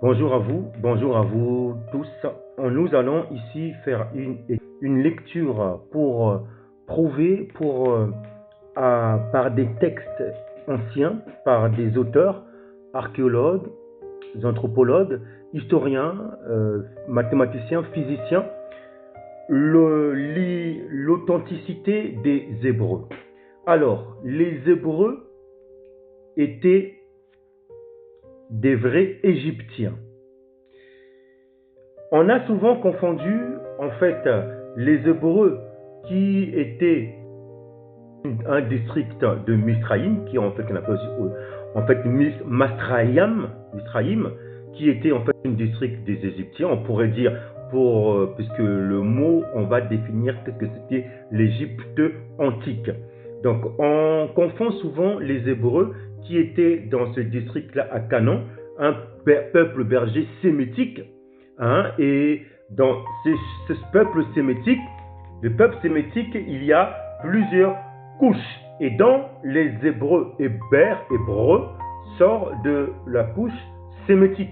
Bonjour à vous tous. Nous allons ici faire une lecture pour prouver, par des textes anciens, par des auteurs, archéologues, anthropologues, historiens, mathématiciens, physiciens, l'authenticité des Hébreux. Alors, les Hébreux étaient des vrais Égyptiens. On a souvent confondu, en fait, les Hébreux qui étaient un district de Misraïm, qui en fait qu'on appelle Masraïm, qui était en fait un district des Égyptiens. On pourrait dire, puisque le mot, on va définir qu'est-ce que c'était l'Égypte antique. Donc, on confond souvent les Hébreux qui étaient dans ce district-là à Canaan, un peuple berger sémitique, et dans ce peuple sémitique, il y a plusieurs couches. Et dans les Hébreux, hébreux sort de la couche sémitique.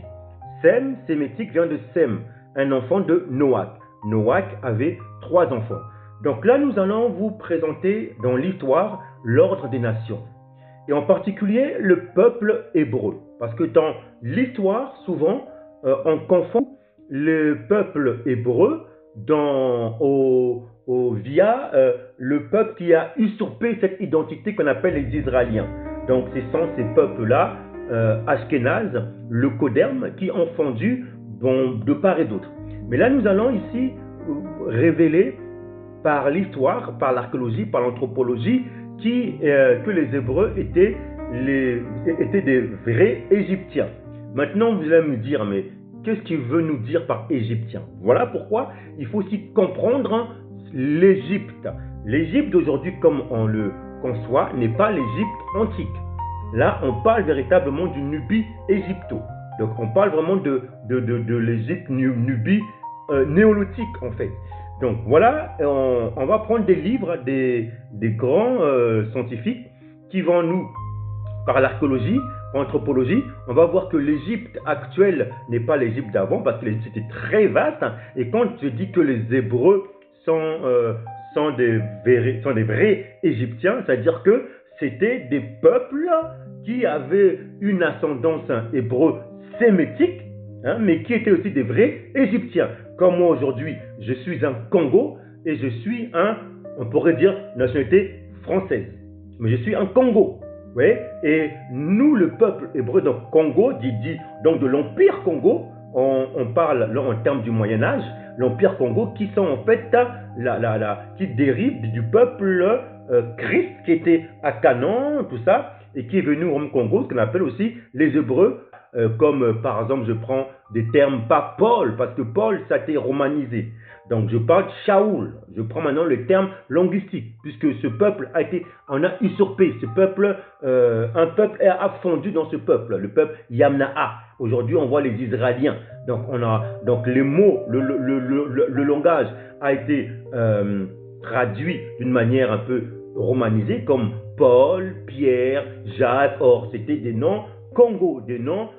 Sémitique vient de Sem, un enfant de Noach. Noach avait 3 enfants. Donc là, nous allons vous présenter dans l'histoire l'ordre des nations. Et en particulier, le peuple hébreu. Parce que dans l'histoire, souvent, on confond le peuple hébreu via le peuple qui a usurpé cette identité qu'on appelle les Israéliens. Donc, ce sont ces peuples-là, Ashkénazes, le Coderme, qui ont fondu de part et d'autre. Mais là, nous allons ici révéler par l'histoire, par l'archéologie, par l'anthropologie, que les Hébreux étaient des vrais Égyptiens. Maintenant, vous allez me dire, mais qu'est-ce qu'il veut nous dire par Égyptien? Voilà pourquoi il faut aussi comprendre l'Égypte. L'Égypte d'aujourd'hui, comme on le conçoit, n'est pas l'Égypte antique. Là, on parle véritablement du Nubie égypto. Donc, on parle vraiment de l'Égypte Nubie néolithique, en fait. Donc, voilà, on va prendre des livres des grands scientifiques qui vont nous, par l'archéologie, anthropologie, on va voir que l'Égypte actuelle n'est pas l'Égypte d'avant, parce que l'Égypte était très vaste. Et quand je dis que les Hébreux sont des vrais Égyptiens, c'est-à-dire que c'était des peuples qui avaient une ascendance hébreu sémitique, mais qui étaient aussi des vrais Égyptiens. Comme moi aujourd'hui, je suis un Congo et je suis on pourrait dire, nationalité française. Mais je suis un Congo. Oui, et nous, le peuple hébreu, donc Congo, donc de l'Empire Congo, on parle là en termes du Moyen-Âge, l'Empire Congo, qui sont en fait qui dérive du peuple Christ qui était à Canaan, tout ça, et qui est venu au Congo, ce qu'on appelle aussi les Hébreux, comme par exemple, je prends des termes, pas Paul, parce que Paul, ça a été romanisé. Donc je parle de Shaoul, je prends maintenant le terme linguistique, puisque ce peuple on a usurpé ce peuple, un peuple a fondu dans ce peuple, le peuple Yamna'a. Aujourd'hui on voit les Israéliens, donc les mots, le langage a été traduit d'une manière un peu romanisée, comme Paul, Pierre, Jacques. Or c'était des noms Congo, des noms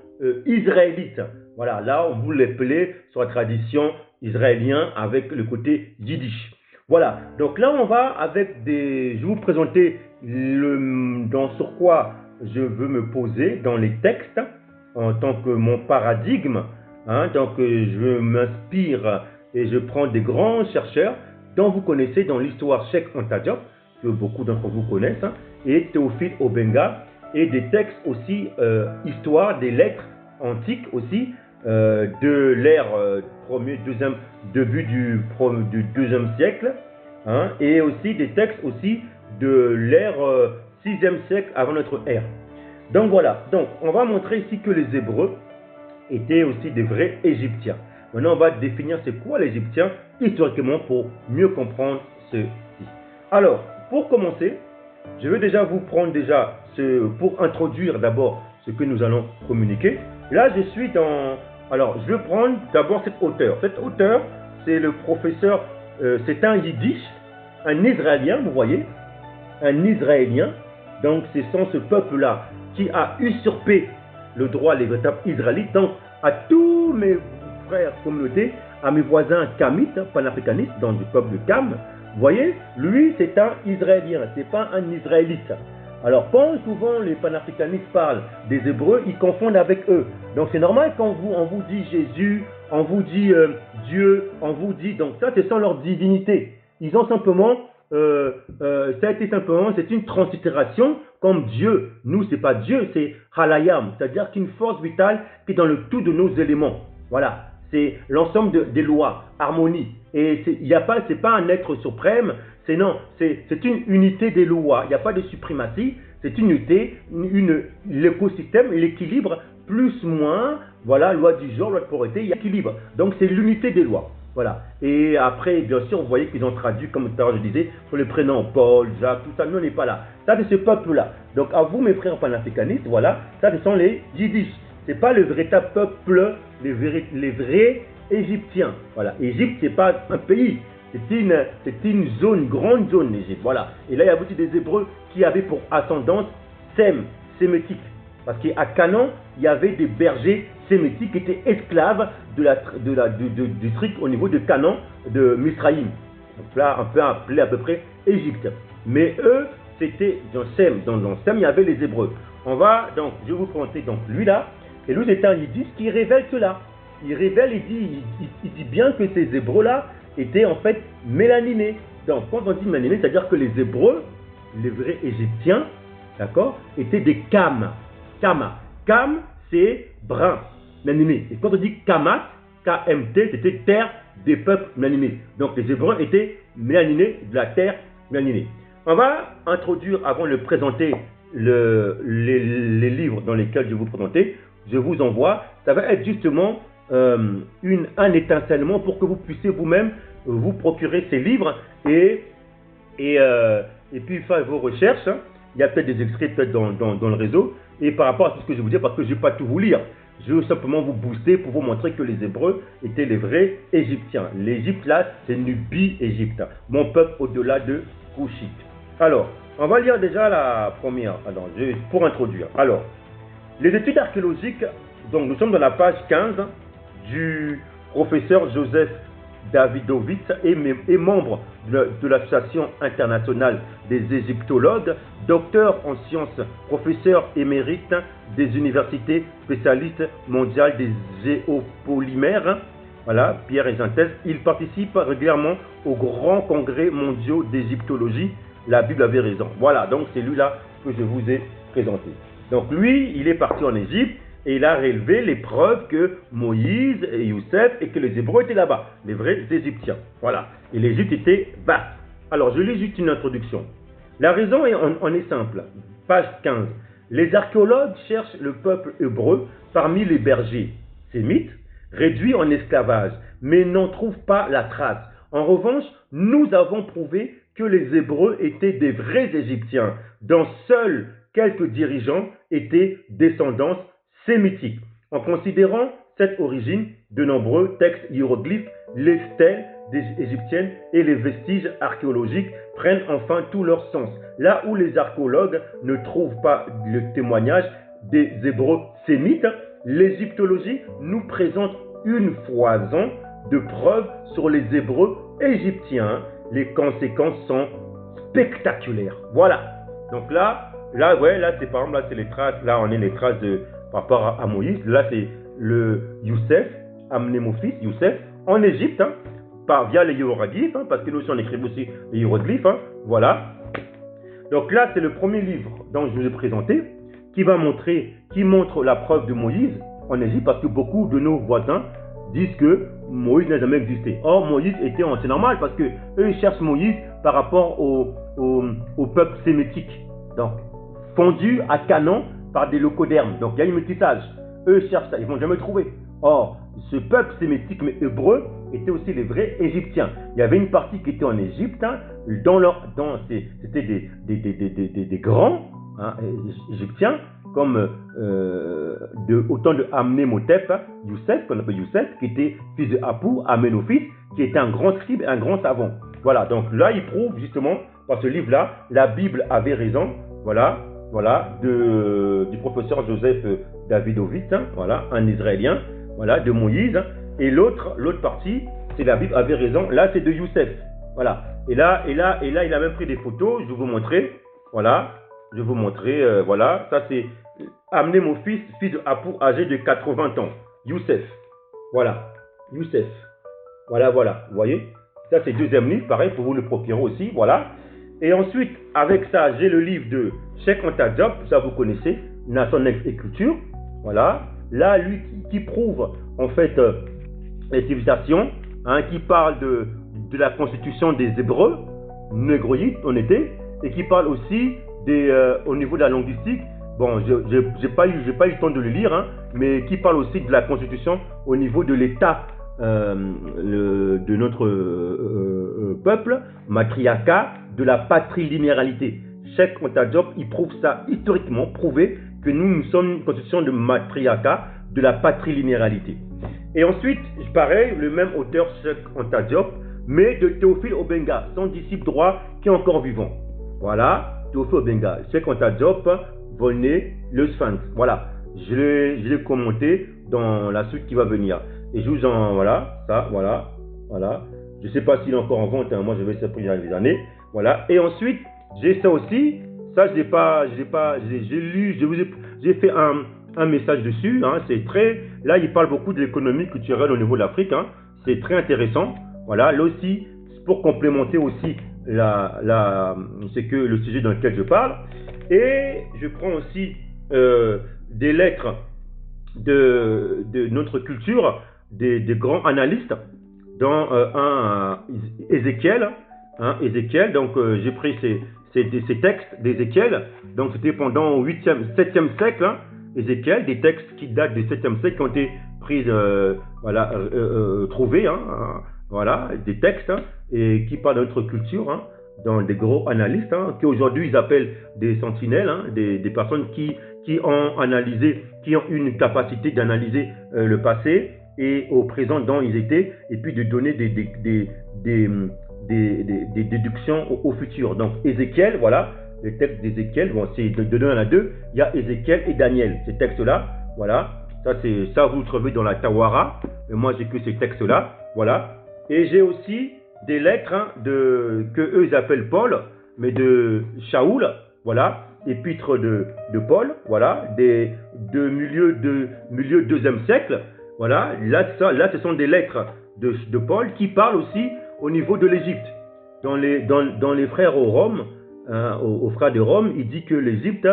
israélites. Voilà, là on vous l'appelait sur la tradition israélien avec le côté yiddish. Voilà, donc là on va je vais vous présenter sur quoi je veux me poser dans les textes en tant que mon paradigme. Donc je m'inspire et je prends des grands chercheurs dont vous connaissez dans l'histoire Cheikh Anta Diop, que beaucoup d'entre vous connaissent, et Théophile Obenga, et des textes aussi, histoire des lettres antiques aussi, de l'ère début du 2e siècle, et aussi des textes aussi de l'ère 6e siècle avant notre ère. Donc voilà, donc on va montrer ici que les Hébreux étaient aussi des vrais Égyptiens. Maintenant on va définir c'est quoi l'Égyptien historiquement pour mieux comprendre ceci. Alors, pour commencer, je vais déjà vous prendre pour introduire d'abord ce que nous allons communiquer. Là, je suis alors, je vais prendre d'abord cet auteur. Cet auteur, c'est le professeur, c'est un Yiddish, un Israélien, vous voyez, un Israélien. Donc, ce sont ce peuple-là qui a usurpé le droit, les véritables Israélites. Donc, à tous mes frères communautés, à mes voisins kamites, panafricanistes, dans le peuple de Kam. Vous voyez, lui, c'est un Israélien, c'est pas un Israélite. Alors, quand souvent les panafricanistes parlent des Hébreux, ils confondent avec eux. Donc, c'est normal quand on vous dit Jésus, on vous dit Dieu, on vous dit... Donc, ça, ce sont leurs divinités. Ils ont simplement... ça a été simplement... C'est une translittération comme Dieu. Nous, c'est pas Dieu, c'est Halayam. C'est-à-dire qu'une force vitale qui est dans le tout de nos éléments. Voilà. C'est l'ensemble des lois, harmonie. Et c'est pas un être suprême, c'est une unité des lois. Il n'y a pas de suprématie, c'est une unité, l'écosystème, l'équilibre, plus, moins, voilà, loi du genre, loi de pauvreté, il y a équilibre. Donc c'est l'unité des lois. Voilà. Et après, bien sûr, vous voyez qu'ils ont traduit, comme tout à l'heure je disais, sur les prénoms Paul, Jacques, tout ça, nous on n'est pas là. Ça, c'est ce peuple-là. Donc à vous, mes frères panafricanistes, voilà, ça, ce sont les Yiddish. Ce n'est pas le véritable peuple, les vrais Égyptiens. Voilà. Égypte, ce n'est pas un pays. C'est une zone, une grande zone, l'Égypte. Voilà. Et là, il y a aussi des Hébreux qui avaient pour ascendance sémitique. Parce qu'à Canaan, il y avait des bergers sémitiques qui étaient esclaves du truc au niveau de Canaan, de Misraïm. Donc là, on peut appeler à peu près Égypte. Mais eux, c'était dans Sem. Dans Sem, il y avait les Hébreux. Je vais vous présenter donc lui là. Et lui, c'est un Yiddish qui révèle cela. Il révèle, il dit bien que ces Hébreux-là étaient en fait mélaninés. Donc, quand on dit mélaninés, c'est-à-dire que les Hébreux, les vrais Égyptiens, d'accord, étaient des Kam. Kam, c'est brun, mélaninés. Et quand on dit Kamat, KMT, c'était terre des peuples mélaninés. Donc, les Hébreux étaient mélaninés de la terre mélaninée. On va introduire, avant de présenter les livres dans lesquels je vais vous présenter, je vous envoie, ça va être justement un étincellement pour que vous puissiez vous-même vous procurer ces livres et puis faire vos recherches. Hein. Il y a peut-être des extraits peut-être dans le réseau. Et par rapport à tout ce que je vous dis, parce que je ne vais pas tout vous lire, je veux simplement vous booster pour vous montrer que les Hébreux étaient les vrais Égyptiens. L'Égypte là, c'est Nubie-Égypte, mon peuple au-delà de Couchite. Alors, on va lire déjà la première, pour introduire. Alors, les études archéologiques, donc nous sommes dans la page 15 du professeur Joseph Davidovitz et membre de l'Association internationale des égyptologues, docteur en sciences, professeur émérite des universités, spécialiste mondial des géopolymères, voilà, Pierre et Synthèse. Il participe régulièrement aux grands congrès mondiaux d'égyptologie. La Bible avait raison. Voilà, donc c'est lui-là que je vous ai présenté. Donc lui, il est parti en Égypte et il a relevé les preuves que Moïse et Youssef et que les Hébreux étaient là-bas, les vrais Égyptiens. Voilà. Et l'Égypte était vaste. Alors je lis juste une introduction. La raison en est simple. Page 15. Les archéologues cherchent le peuple hébreu parmi les bergers sémites, réduits en esclavage, mais n'en trouvent pas la trace. En revanche, nous avons prouvé que les Hébreux étaient des vrais Égyptiens, dont seuls quelques dirigeants étaient descendants sémitiques. En considérant cette origine, de nombreux textes hiéroglyphes, les stèles égyptiennes et les vestiges archéologiques prennent enfin tout leur sens. Là où les archéologues ne trouvent pas le témoignage des Hébreux sémites, l'égyptologie nous présente une foison de preuves sur les Hébreux égyptiens. Les conséquences sont spectaculaires. Voilà. Donc là c'est par exemple, là c'est les traces, là on est les traces par rapport à Moïse. Là c'est le Youssef, Amnémophis, Youssef, en Égypte, hein, via les hiéroglyphes, hein, parce que nous aussi on écrit aussi les hiéroglyphes, hein, voilà. Donc là c'est le premier livre dont je vous ai présenté, qui montre la preuve de Moïse en Égypte, parce que beaucoup de nos voisins disent que Moïse n'a jamais existé. Or, Moïse était, c'est normal, parce que eux ils cherchent Moïse par rapport au peuple sémitique. Donc, fondu à Canaan par des locodermes. Donc, il y a un métissage. Eux cherchent ça, ils ne vont jamais trouver. Or, ce peuple sémitique, mais hébreu, était aussi les vrais Égyptiens. Il y avait une partie qui était en Égypte, hein, c'était des grands hein, Égyptiens, comme autant de Amnémotep, hein, Youssef, qu'on appelle Youssef, qui était fils de Apou, Amenophis, qui était un grand scribe et un grand savant. Voilà, donc là, il prouve justement, par ce livre-là, la Bible avait raison, voilà, du professeur Joseph Davidovitz, hein, voilà, un Israélien. voilà, de Moïse. Et l'autre partie, c'est la Bible avait raison. Là, c'est de Youssef. Voilà. Et là, il a même pris des photos. Je vais vous montrer. Voilà. Je vais vous montrer. Voilà. Ça, c'est amener mon fils de Apour, âgé de 80 ans. Youssef. Voilà. Youssef. Voilà. Vous voyez? Ça, c'est deuxième livre. Pareil, pour vous le procurer aussi. Voilà. Et ensuite, avec ça, j'ai le livre de Cheikh Anta Diop. Ça, vous connaissez. Nation, Nègre et Culture. Voilà. Là, lui, qui prouve, en fait, les civilisations, hein, qui parle de la constitution des Hébreux, négroïdes, on était, et qui parle aussi au niveau de la linguistique. Bon, j'ai pas eu le temps de le lire, hein, mais qui parle aussi de la constitution au niveau de l'État de notre peuple, matriarcat, de la patrilinéalité. Cheikh Anta Diop, il prouve ça historiquement, prouvé que nous sommes une constitution de matriarcat, de la patrilinéalité. Et ensuite, pareil, le même auteur, Cheikh Anta Diop, mais de Théophile Obenga, son disciple droit qui est encore vivant. Voilà, Théophile Obenga, Cheikh Anta Diop, Volney, le Sphinx. Voilà, je l'ai commenté dans la suite qui va venir. Et je vous en, voilà, ça, voilà. Je ne sais pas s'il est encore en vente, hein, moi je vais ça pour des années. Voilà, et ensuite, j'ai ça aussi. Ça, j'ai lu, j'ai fait un message dessus. Hein, c'est très, là, il parle beaucoup de l'économie culturelle au niveau de l'Afrique. Hein, c'est très intéressant. Voilà, là aussi, pour complémenter aussi c'est que le sujet dans lequel je parle. Et je prends aussi des lettres de notre culture, des grands analystes, dans Ézéchiel. Hein, Ézéchiel, donc j'ai pris ces textes d'Ézéchiel, donc c'était pendant le 7e siècle, hein, Ézéchiel, des textes qui datent du 7e siècle qui ont été pris, trouvés, hein, voilà, des textes, hein, et qui parlent de notre culture, hein, dans des gros analystes, hein, qu'aujourd'hui ils appellent des sentinelles, hein, des personnes qui ont analysé, qui ont une capacité d'analyser le passé et au présent dont ils étaient, et puis de donner des déductions au futur. Donc Ézéchiel, voilà, les textes d'Ézéchiel, bon, c'est de 2 à 2, il y a Ézéchiel et Daniel, ces textes-là, voilà, ça vous le trouvez dans la Tawara, mais moi j'ai que ces textes-là, voilà, et j'ai aussi des lettres, hein, que eux ils appellent Paul, mais de Shaoul, voilà, épître de Paul, voilà, de milieu 2e siècle, voilà, là ce sont des lettres de Paul qui parlent aussi au niveau de l'Égypte. Dans les frères au Rome, hein, aux frères de Rome, il dit que l'Égypte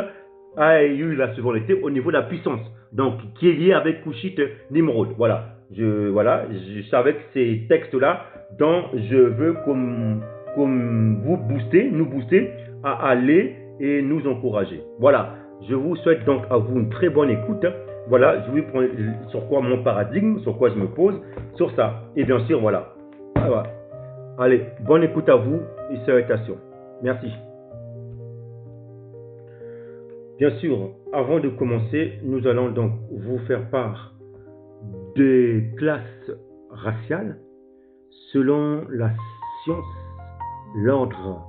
a eu la souveraineté au niveau de la puissance, donc qui est lié avec Kushite Nimrod. Voilà, je savais que ces textes-là, dont je veux comme nous booster à aller et nous encourager. Voilà, je vous souhaite donc à vous une très bonne écoute. Voilà, je vais prendre sur quoi mon paradigme, sur quoi je me pose, sur ça. Et bien sûr, voilà. Allez, bonne écoute à vous et salutations. Merci. Bien sûr, avant de commencer, nous allons donc vous faire part des classes raciales selon la science, l'ordre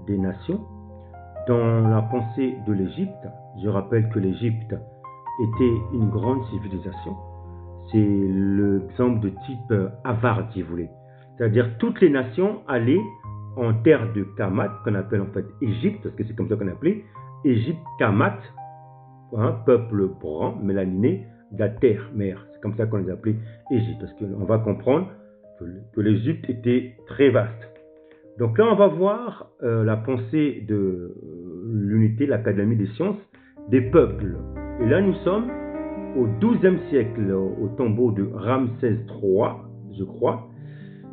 des nations. Dans la pensée de l'Égypte, je rappelle que l'Égypte était une grande civilisation. C'est l'exemple de type Havard, si vous voulez. C'est-à-dire toutes les nations allaient en terre de Kamat, qu'on appelle en fait Égypte, parce que c'est comme ça qu'on appelait, Égypte Kamat, hein, peuple brun, mélaniné, de la terre, mère. C'est comme ça qu'on les appelait Égypte, parce qu'on va comprendre que l'Égypte était très vaste. Donc là, on va voir la pensée de l'unité, l'Académie des sciences, des peuples. Et là, nous sommes au XIIe siècle, au tombeau de Ramsès III, je crois.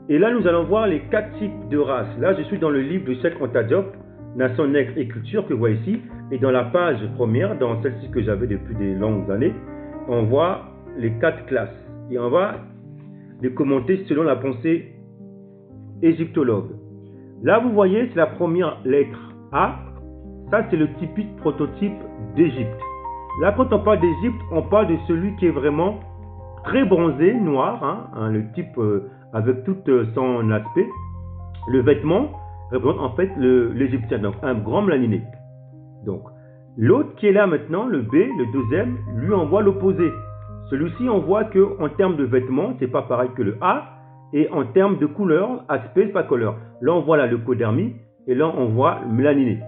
Et là, nous allons voir les 4 types de races. Là, je suis dans le livre de Cheikh Anta Diop, Nation, Nègre et Culture, que vous voyez ici. Et dans la page première, dans celle-ci que j'avais depuis des longues années, on voit les 4 classes. Et on va les commenter selon la pensée égyptologue. Là, vous voyez, c'est la première lettre A. Ça, c'est le typique prototype d'Égypte. Là, quand on parle d'Égypte, on parle de celui qui est vraiment très bronzé, noir, hein, le type avec tout son aspect. Le vêtement représente en fait l'Égyptien, donc un grand mélaniné. Donc, l'autre qui est là maintenant, le B, le deuxième, lui envoie l'opposé. Celui-ci, on voit que en termes de vêtements, c'est pas pareil que le A, et en termes de couleur, aspect, c'est pas couleur. Là, on voit la leucodermie, et là, on voit le mélaniné.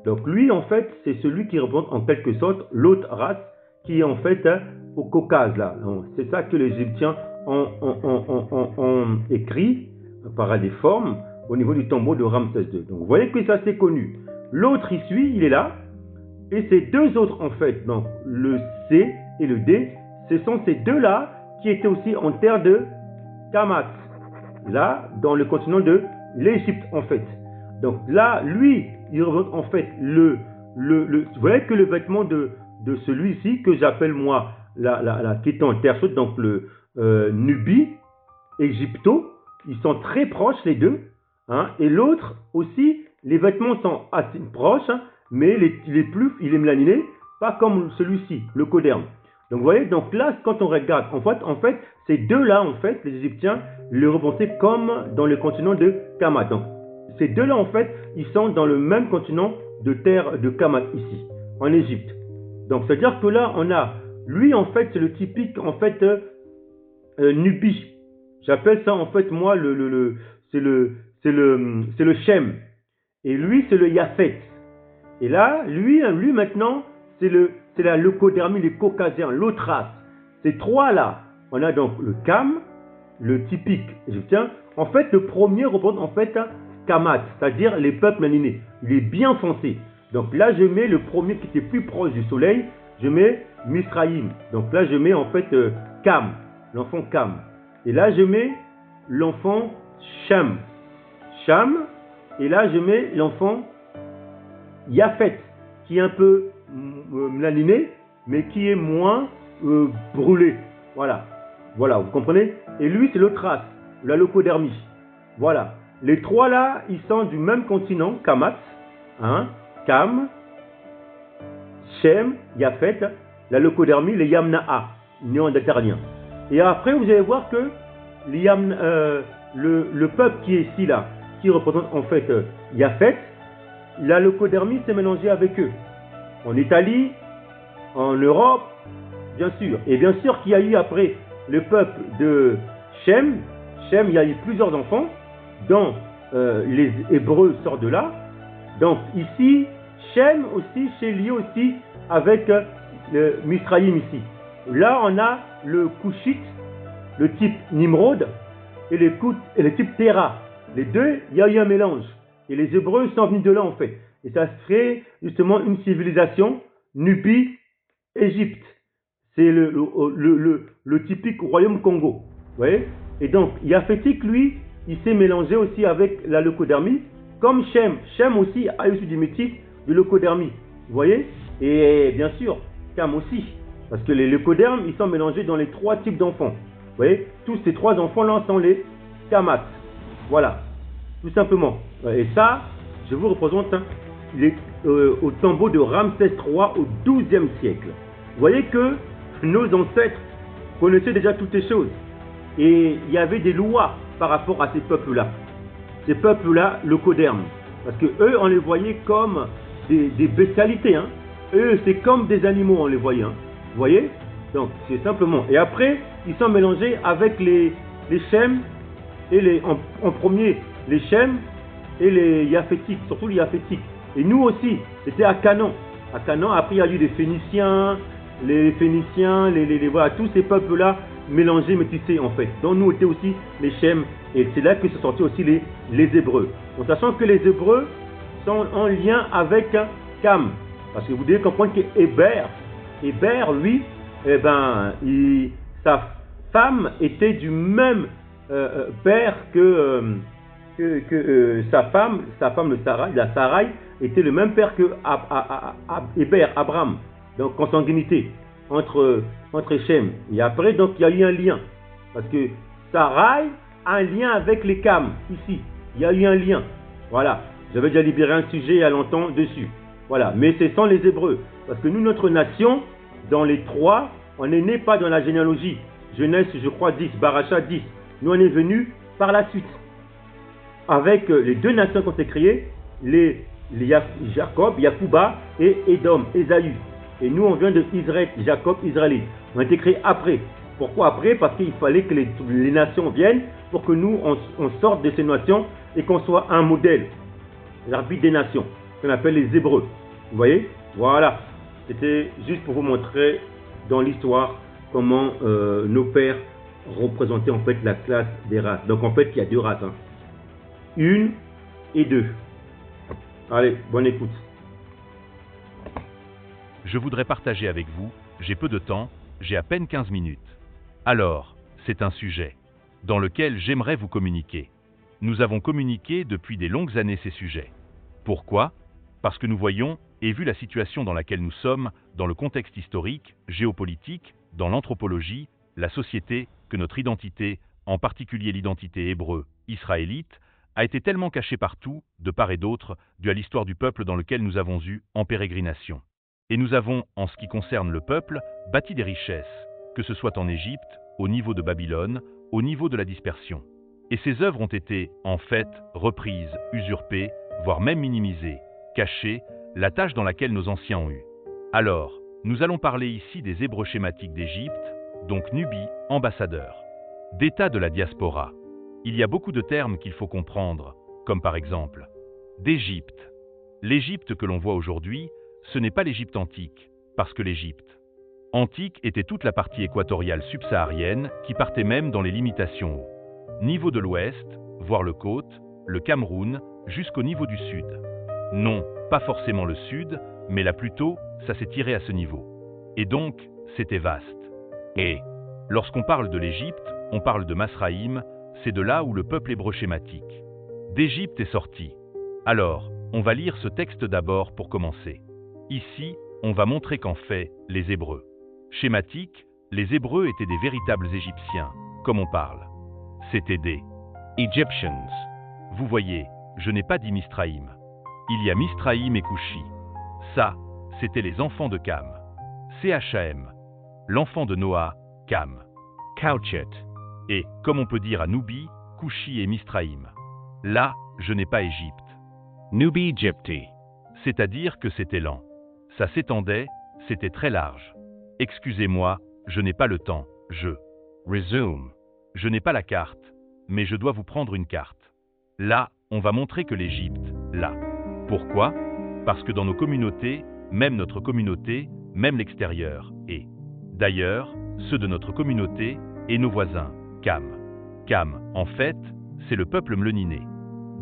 Donc lui, en fait, c'est celui qui représente en quelque sorte l'autre race qui est en fait au Caucase. Là. C'est ça que les Égyptiens ont écrit par des formes au niveau du tombeau de Ramsès II. Donc vous voyez que ça c'est connu. L'autre il suit, il est là. Et ces deux autres en fait, donc le C et le D, ce sont ces deux-là qui étaient aussi en terre de Kamat. Là, dans le continent de l'Égypte en fait. Donc là, lui, il représente en fait vous voyez que le vêtement de celui-ci, que j'appelle moi, qui est en terre chaude, donc le Nubie, Égypto, ils sont très proches les deux. Hein, et l'autre aussi, les vêtements sont assez proches, hein, mais il est mélaniné, pas comme celui-ci, le Coderme. Donc vous voyez, donc là, quand on regarde, en fait, ces deux-là, en fait, les Égyptiens les représentaient comme dans le continent de Kamat. Donc ces deux-là, en fait, ils sont dans le même continent de terre de Kamat ici, en Égypte. Donc c'est-à-dire que là, on a, lui, en fait, c'est le typique, en fait, Nubie. J'appelle ça, en fait, moi, c'est le Shem. Et lui, c'est le Yafet. Et là, lui maintenant, c'est la leucodermie, les Caucasiens, l'autre race. Ces trois-là, on a donc le Kam, le typique égyptien. En fait, le premier représente en fait Kamat, c'est-à-dire les peuples mélaninés. Il est bien foncé. Donc là, je mets le premier qui était plus proche du soleil, je mets Misraïm. Donc là, je mets en fait Kam, l'enfant Kam. Et là, je mets l'enfant Sham. Et là, je mets l'enfant Yafet, qui est un peu mélaniné, mais qui est moins brûlé. Voilà, vous comprenez? Et lui, c'est l'autre race, la leucodermie. Voilà. Les trois là, ils sont du même continent, Kamat, hein, Kam, Shem, Yafet, la leucodermie, les Yamna'a, néandertaliens. Et après, vous allez voir que le peuple qui est ici là, qui représente en fait Yafet, la leucodermie s'est mélangée avec eux. En Italie, en Europe, bien sûr. Et bien sûr qu'il y a eu après le peuple de Shem. Shem, il y a eu plusieurs enfants, dont les Hébreux sortent de là. Donc ici, Shem aussi, c'est lié aussi avec le Misraïm ici. Là, on a le Couchite, le type Nimrod, et le type Terah. Les deux, il y a eu un mélange. Et les Hébreux sont venus de là en fait. Et ça se fait justement une civilisation Nubie-Égypte. C'est le typique royaume Congo. Vous voyez? Et donc, Yafétique, lui, il s'est mélangé aussi avec la leucodermie, comme Shem. Shem aussi a eu du métis de leucodermie. Vous voyez? Et bien sûr, Kam aussi. Parce que les leucodermes, ils sont mélangés dans les trois types d'enfants. Vous voyez? Tous ces trois enfants-là sont les Kamats. Voilà, tout simplement. Et ça, je vous représente au tombeau de Ramsès III au XIIe siècle. Vous voyez que nos ancêtres connaissaient déjà toutes ces choses. Et il y avait des lois par rapport à ces peuples-là. Ces peuples-là, leucodermes. Parce que eux, on les voyait comme des bestialités. Hein. Eux, c'est comme des animaux, on les voyait. Hein. Vous voyez? Donc, c'est simplement. Et après, ils sont mélangés avec les Shem et en premier, les Shem et les Yafétiques, surtout les Yafétiques. Et nous aussi, c'était à Canaan. À Canaan, après, il y a eu les Phéniciens, voilà, tous ces peuples-là mélangés, métissés en fait. Donc nous étions aussi les Shem, et c'est là que sont sortis aussi les Hébreux. En sachant que les Hébreux sont en lien avec Kam. Parce que vous devez comprendre que Héber, lui, sa femme était du même père que sa femme le Sarai, la Sarai, était le même père que Héber, Abraham. Donc consanguinité entre Shem. Et après, donc il y a eu un lien. Parce que Sarai a un lien avec les Kam, ici. Il y a eu un lien. Voilà. J'avais déjà libéré un sujet il y a longtemps dessus. Voilà. Mais ce sont les Hébreux. Parce que nous, notre nation, dans les trois, on n'est né pas dans la généalogie. Genèse, je crois, 10, Baracha 10. Nous, on est venus par la suite. Avec les deux nations qu'on s'est créées, les Jacob, Yacouba et Édom, Ésaü. Et nous, on vient de Israël, Jacob, Israélite. On a été créés après. Pourquoi après? Parce qu'il fallait que les nations viennent pour que nous, on sorte de ces nations et qu'on soit un modèle. L'arbitre des nations, qu'on appelle les Hébreux. Vous voyez? Voilà. C'était juste pour vous montrer dans l'histoire comment nos pères représentaient en fait la classe des races. Donc en fait, il y a deux races. Hein. Une et deux. Allez, bonne écoute. Je voudrais partager avec vous, j'ai peu de temps, j'ai à peine 15 minutes. Alors, c'est un sujet dans lequel j'aimerais vous communiquer. Nous avons communiqué depuis des longues années ces sujets. Pourquoi? Parce que nous voyons, et vu la situation dans laquelle nous sommes, dans le contexte historique, géopolitique, dans l'anthropologie, la société, que notre identité, en particulier l'identité hébreu, israélite, a été tellement cachée partout, de part et d'autre, dû à l'histoire du peuple dans lequel nous avons eu en pérégrination. Et nous avons, en ce qui concerne le peuple, bâti des richesses, que ce soit en Égypte, au niveau de Babylone, au niveau de la dispersion. Et ces œuvres ont été, en fait, reprises, usurpées, voire même minimisées, cachées, la tâche dans laquelle nos anciens ont eu. Alors, nous allons parler ici des Hébreux schématiques d'Égypte, donc Nubie, ambassadeur. D'État de la diaspora. Il y a beaucoup de termes qu'il faut comprendre, comme par exemple, d'Égypte. L'Égypte que l'on voit aujourd'hui, ce n'est pas l'Égypte antique, parce que l'Égypte antique était toute la partie équatoriale subsaharienne qui partait même dans les limitations au niveau de l'ouest, voire le côte, le Cameroun, jusqu'au niveau du sud. Non, pas forcément le sud, mais là plutôt, ça s'est tiré à ce niveau. Et donc, c'était vaste. Et lorsqu'on parle de l'Égypte, on parle de Masraïm, c'est de là où le peuple hébreu schématique d'Égypte est sorti. Alors, on va lire ce texte d'abord pour commencer. Ici, on va montrer qu'en fait, les Hébreux schématiques, les Hébreux étaient des véritables Égyptiens, comme on parle. C'était des Egyptians. Vous voyez, je n'ai pas dit Misraïm. Il y a Misraïm et Couchi. Ça, c'était les enfants de Cam. Cham, l'enfant de Noah, Cam. Couchet. Et, comme on peut dire à Nubie, Couchi et Misraïm. Là, je n'ai pas Égypte. Nubie Egypti. C'est-à-dire que c'était lent. Ça s'étendait, c'était très large. Excusez-moi, je n'ai pas le temps, je resume. Je n'ai pas la carte, mais je dois vous prendre une carte. Là, on va montrer que l'Égypte, là. Pourquoi? Parce que dans nos communautés, même notre communauté, même l'extérieur, et d'ailleurs, ceux de notre communauté et nos voisins, Cam. Cam, en fait, c'est le peuple mloniné.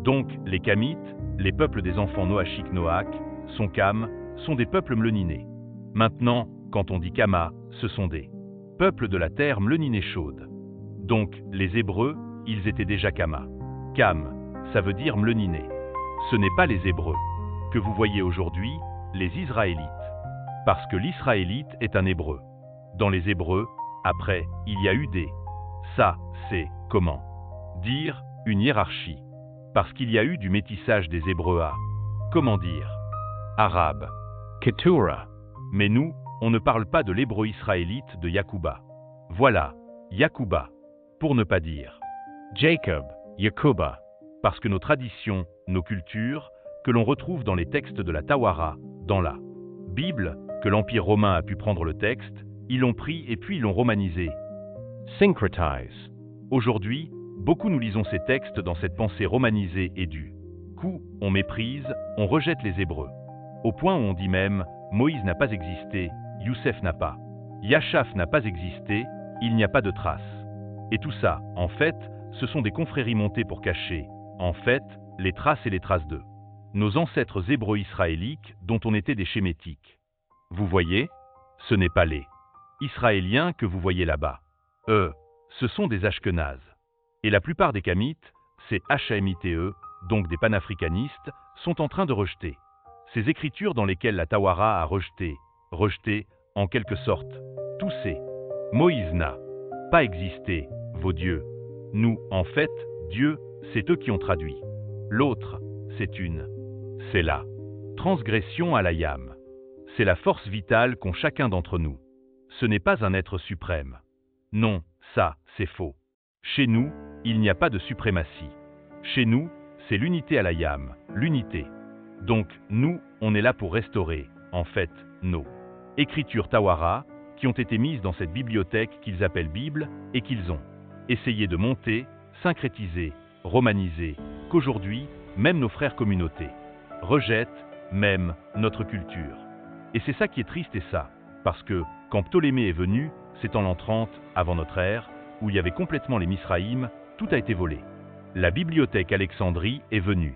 Donc, les Kamites, les peuples des enfants noachiques Noach, sont Cam, sont des peuples mloninés. Maintenant, quand on dit Kama, ce sont des peuples de la terre mloninée chaude. Donc, les Hébreux, ils étaient déjà Kama. Cam, ça veut dire mloniné. Ce n'est pas les Hébreux que vous voyez aujourd'hui, les Israélites. Parce que l'Israélite est un Hébreu. Dans les Hébreux, après, il y a eu des. Ça, c'est, comment dire, une hiérarchie. Parce qu'il y a eu du métissage des Hébreux à, comment dire, arabe, Ketura. Mais nous, on ne parle pas de l'hébreu israélite de Yakuba. Voilà, Yakuba, pour ne pas dire Jacob, Yakuba. Parce que nos traditions, nos cultures, que l'on retrouve dans les textes de la Tawara, dans la Bible, que l'Empire romain a pu prendre le texte, ils l'ont pris et puis ils l'ont romanisé. Syncretize. Aujourd'hui, beaucoup nous lisons ces textes dans cette pensée romanisée et du coup, on méprise, on rejette les Hébreux. Au point où on dit même, Moïse n'a pas existé, Youssef n'a pas, Yachaf n'a pas existé, il n'y a pas de traces. Et tout ça, en fait, ce sont des confréries montées pour cacher, en fait, les traces et les traces d'eux. Nos ancêtres hébreux israéliques dont on était des schémétiques. Vous voyez, ce n'est pas les Israéliens que vous voyez là-bas. Eux, ce sont des Ashkenazes. Et la plupart des Kamites, ces HAMITE, donc des panafricanistes, sont en train de rejeter. Ces écritures dans lesquelles la Tawara a rejeté, en quelque sorte, tous ces. Moïse n'a pas existé, vos dieux. Nous, en fait, Dieu, c'est eux qui ont traduit. L'autre, c'est la transgression à la yam. C'est la force vitale qu'ont chacun d'entre nous. Ce n'est pas un être suprême. Non, ça, c'est faux. Chez nous, il n'y a pas de suprématie. Chez nous, c'est l'unité à la yam, l'unité. Donc, nous, on est là pour restaurer, en fait, nos écritures Tawara, qui ont été mises dans cette bibliothèque qu'ils appellent Bible et qu'ils ont essayé de monter, syncrétiser, romaniser, qu'aujourd'hui, même nos frères communautés rejettent même notre culture. Et c'est ça qui est triste et ça, parce que quand Ptolémée est venu, c'est en l'an 30 avant notre ère, où il y avait complètement les Misraïm, tout a été volé. La bibliothèque Alexandrie est venue.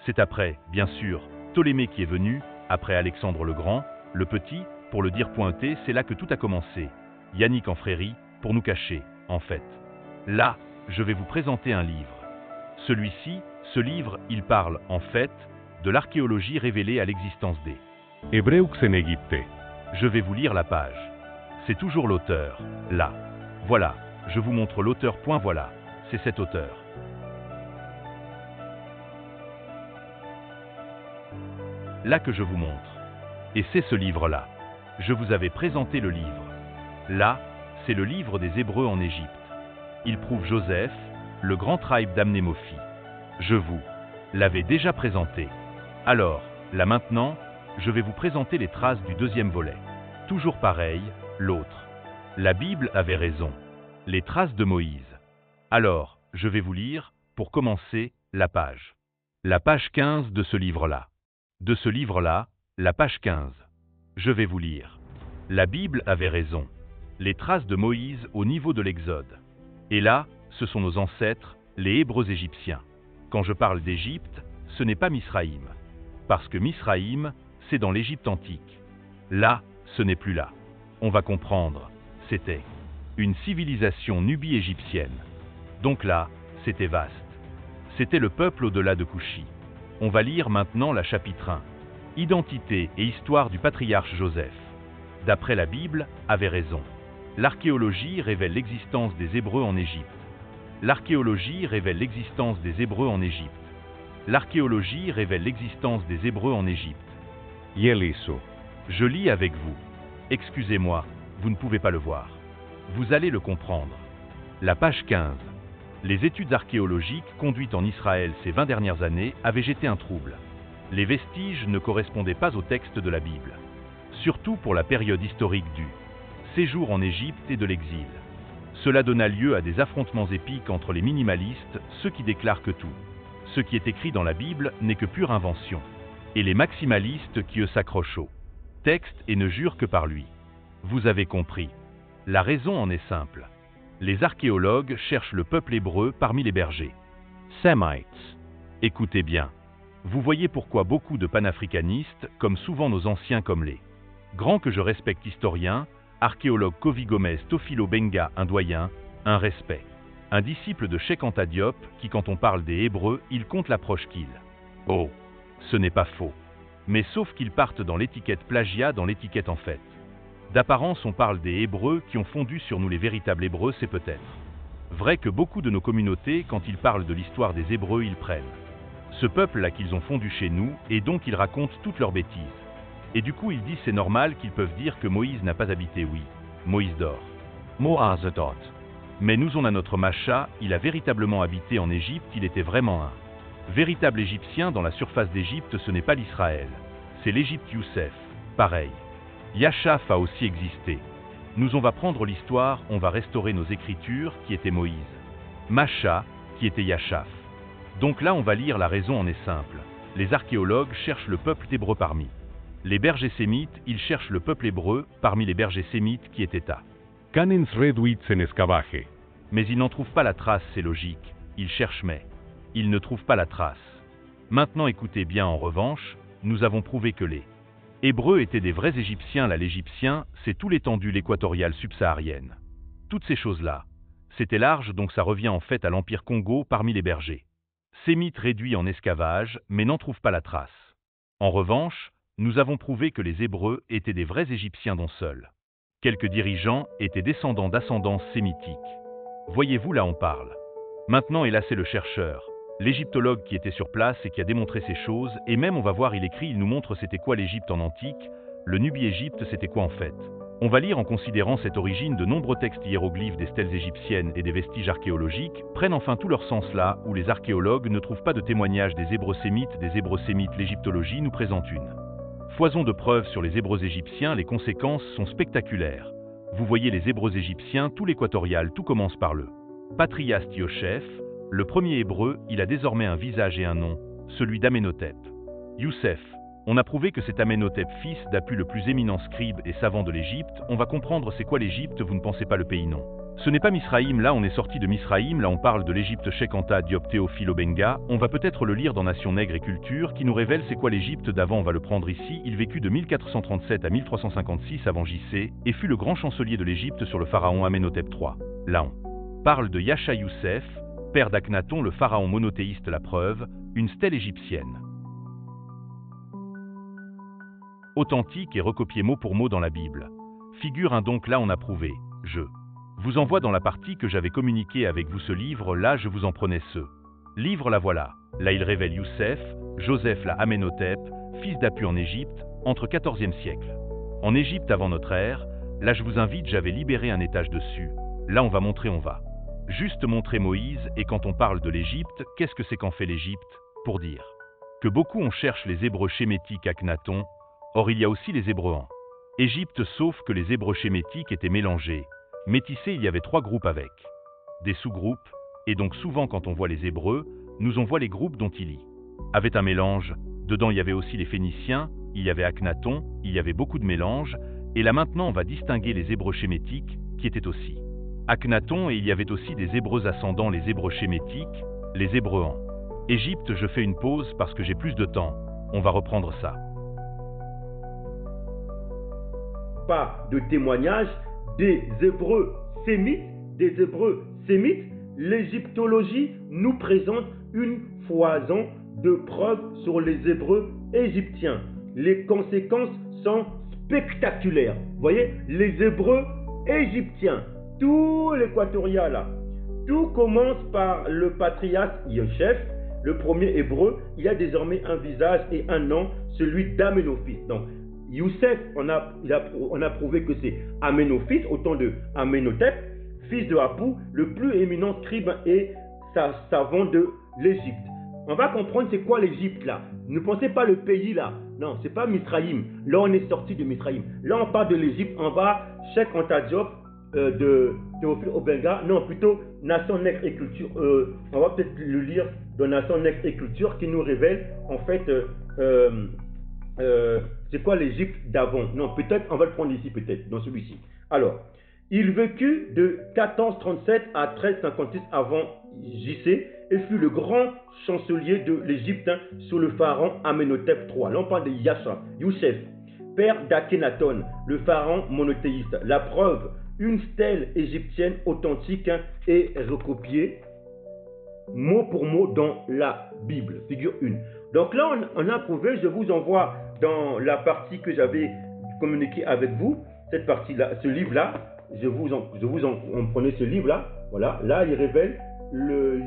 C'est après, bien sûr, Ptolémée qui est venu, après Alexandre le Grand, le Petit, pour le dire pointé, c'est là que tout a commencé. Yannick en frérie, pour nous cacher, en fait. Là, je vais vous présenter un livre. Ce livre, il parle, en fait, de l'archéologie révélée à l'existence des Ebreux en Égypte. Je vais vous lire la page. C'est toujours l'auteur, là. Voilà, je vous montre l'auteur. Voilà, c'est cet auteur. Là que je vous montre. Et c'est ce livre-là. Je vous avais présenté le livre. Là, c'est le livre des Hébreux en Égypte. Il prouve Joseph, le grand tribe d'Amnémophie. Je vous l'avais déjà présenté. Alors, là maintenant, je vais vous présenter les traces du deuxième volet. Toujours pareil, l'autre. La Bible avait raison. Les traces de Moïse. Alors, je vais vous lire, pour commencer, la page. La page 15 de ce livre-là. De ce livre-là, la page 15. Je vais vous lire. La Bible avait raison. Les traces de Moïse au niveau de l'Exode. Et là, ce sont nos ancêtres, les Hébreux égyptiens. Quand je parle d'Égypte, ce n'est pas Misraïm. Parce que Misraïm, c'est dans l'Égypte antique. Là, ce n'est plus là. On va comprendre. C'était une civilisation nubie-égyptienne. Donc là, c'était vaste. C'était le peuple au-delà de Couchi. On va lire maintenant la chapitre 1. Identité et histoire du patriarche Joseph. D'après la Bible, avait raison. L'archéologie révèle l'existence des Hébreux en Égypte. L'archéologie révèle l'existence des Hébreux en Égypte. L'archéologie révèle l'existence des Hébreux en Égypte. Yeliso. Je lis avec vous. Excusez-moi, vous ne pouvez pas le voir. Vous allez le comprendre. La page 15. Les études archéologiques conduites en Israël ces 20 dernières années avaient jeté un trouble. Les vestiges ne correspondaient pas au texte de la Bible. Surtout pour la période historique du séjour en Égypte et de l'exil. Cela donna lieu à des affrontements épiques entre les minimalistes, ceux qui déclarent que tout ce qui est écrit dans la Bible n'est que pure invention, et les maximalistes qui eux s'accrochent au texte et ne jurent que par lui. Vous avez compris. La raison en est simple. Les archéologues cherchent le peuple hébreu parmi les bergers. Semites. Écoutez bien. Vous voyez pourquoi beaucoup de panafricanistes, comme souvent nos anciens comme les grands que je respecte historiens, archéologue Kovi Gomez Tofilo Benga, un doyen, un respect. Un disciple de Cheikh Anta Diop qui, quand on parle des Hébreux, il compte l'approche qu'il. Oh, ce n'est pas faux. Mais sauf qu'ils partent dans l'étiquette plagiat, dans l'étiquette en fait. D'apparence, on parle des Hébreux qui ont fondu sur nous les véritables Hébreux, c'est peut-être vrai que beaucoup de nos communautés, quand ils parlent de l'histoire des Hébreux, ils prennent ce peuple-là qu'ils ont fondu chez nous, et donc ils racontent toutes leurs bêtises. Et du coup, ils disent c'est normal qu'ils peuvent dire que Moïse n'a pas habité, oui. Moïse dort. Moazedot. Mais nous on a notre Macha, il a véritablement habité en Égypte, il était vraiment un véritable Égyptien dans la surface d'Égypte, ce n'est pas l'Israël. C'est l'Égypte Youssef, pareil. Yachaf a aussi existé. Nous on va prendre l'histoire, on va restaurer nos écritures, qui étaient Moïse. Macha, qui était Yachaf. Donc là on va lire, la raison en est simple. Les archéologues cherchent le peuple hébreu parmi les bergers sémites, ils cherchent le peuple hébreu parmi les bergers sémites qui étaient à. Canens reduits en escavaje. Mais ils n'en trouvent pas la trace, c'est logique. Ils cherchent mais ils ne trouvent pas la trace. Maintenant écoutez bien, en revanche, nous avons prouvé que les Hébreux étaient des vrais Égyptiens. Là l'Égyptien, c'est tout l'étendue l'équatoriale subsaharienne. Toutes ces choses-là. C'était large, donc ça revient en fait à l'Empire Congo parmi les bergers. Sémites réduits en esclavage, mais n'en trouvent pas la trace. En revanche, nous avons prouvé que les Hébreux étaient des vrais Égyptiens dont seuls quelques dirigeants étaient descendants d'ascendance sémitique. Voyez-vous, là on parle. Maintenant, et là c'est le chercheur, l'égyptologue qui était sur place et qui a démontré ces choses, et même on va voir, il écrit, il nous montre c'était quoi l'Égypte en antique, le Nubie-Égypte c'était quoi en fait. On va lire en considérant cette origine, de nombreux textes hiéroglyphes des stèles égyptiennes et des vestiges archéologiques prennent enfin tout leur sens là où les archéologues ne trouvent pas de témoignages des Hébreux sémites. L'égyptologie nous présente une Foison de preuves sur les Hébreux égyptiens, les conséquences sont spectaculaires. Vous voyez les Hébreux égyptiens, tout l'équatorial, tout commence par le patriaste Yoshef, le premier Hébreu, il a désormais un visage et un nom, celui d'Amenhotep. Youssef, on a prouvé que c'est Amenhotep, fils d'Apu, le plus éminent scribe et savant de l'Égypte. On va comprendre c'est quoi l'Égypte, vous ne pensez pas le pays, non. Ce n'est pas Misraïm, là on est sorti de Misraïm, là on parle de l'Égypte Cheikh Anta Diop Théophile Obenga. On va peut-être le lire dans Nation Nègre et Culture, qui nous révèle c'est quoi l'Égypte d'avant, on va le prendre ici. Il vécut de 1437 à 1356 avant JC, et fut le grand chancelier de l'Égypte sur le pharaon Amenhotep III. Là on parle de Yasha Youssef, père d'Akhenaton, le pharaon monothéiste, la preuve, une stèle égyptienne. Authentique et recopié mot pour mot dans la Bible. Figure donc là on a prouvé, je vous envoie dans la partie que j'avais communiqué avec vous ce livre, là je vous en prenais ce livre, là voilà. Là il révèle Youssef, Joseph la Amenhotep, fils d'Apu en Égypte, entre 14e siècle. En Égypte avant notre ère, là je vous invite, j'avais libéré un étage dessus. Là on va juste montrer Moïse, et quand on parle de l'Égypte, qu'est-ce que c'est qu'en fait l'Égypte? Pour dire que beaucoup on cherche les Hébreux chémétiques Akhenaton, or il y a aussi les Hébreux en Égypte, sauf que les Hébreux chémétiques étaient mélangés. Métissés, il y avait 3 groupes avec des sous-groupes, et donc souvent quand on voit les Hébreux, nous on voit les groupes dont il y avait un mélange. Dedans il y avait aussi les Phéniciens, il y avait Akhenaton, il y avait beaucoup de mélanges, et là maintenant on va distinguer les Hébreux chémétiques, qui étaient aussi Akhenaton, et il y avait aussi des Hébreux ascendants, les Hébreux chémétiques, les Hébreux en Égypte. Je fais une pause parce que j'ai plus de temps, on va reprendre ça. Pas de témoignage des Hébreux sémites, l'égyptologie nous présente une foison de preuves sur les Hébreux égyptiens. Les conséquences sont spectaculaires. Vous voyez, les Hébreux égyptiens, tout l'équatorial là, tout commence par le patriarche Yoshef, le premier Hébreu. Il a désormais un visage et un nom, celui d'Amenhotep. Donc, Youssef, on a prouvé que c'est Amenhotep, au temps de Amenhotep, fils de Apu, le plus éminent scribe et savant de l'Égypte. On va comprendre c'est quoi l'Égypte là. Ne pensez pas le pays là. Non, c'est pas Misraïm. Là, on est sorti de Misraïm. Là, on parle de l'Égypte. On va Cheikh Anta Diop de Théophile Obenga. Non, plutôt Nation Nègre et Culture. On va peut-être le lire dans Nation Nègre et Culture qui nous révèle en fait c'est quoi l'Égypte d'avant. Non, peut-être, on va le prendre ici, peut-être, dans celui-ci. Alors, il vécut de 1437 à 1356 avant JC et fut le grand chancelier de l'Égypte sous le pharaon Amenhotep III. Là, on parle de Yasha, Youssef, père d'Akhenaton, le pharaon monothéiste. La preuve, une stèle égyptienne authentique est recopiée mot pour mot dans la Bible, figure 1. Donc là, on a prouvé, je vous envoie dans la partie que j'avais communiquée avec vous, cette partie-là, ce livre-là, on prenait ce livre-là, voilà, là il révèle le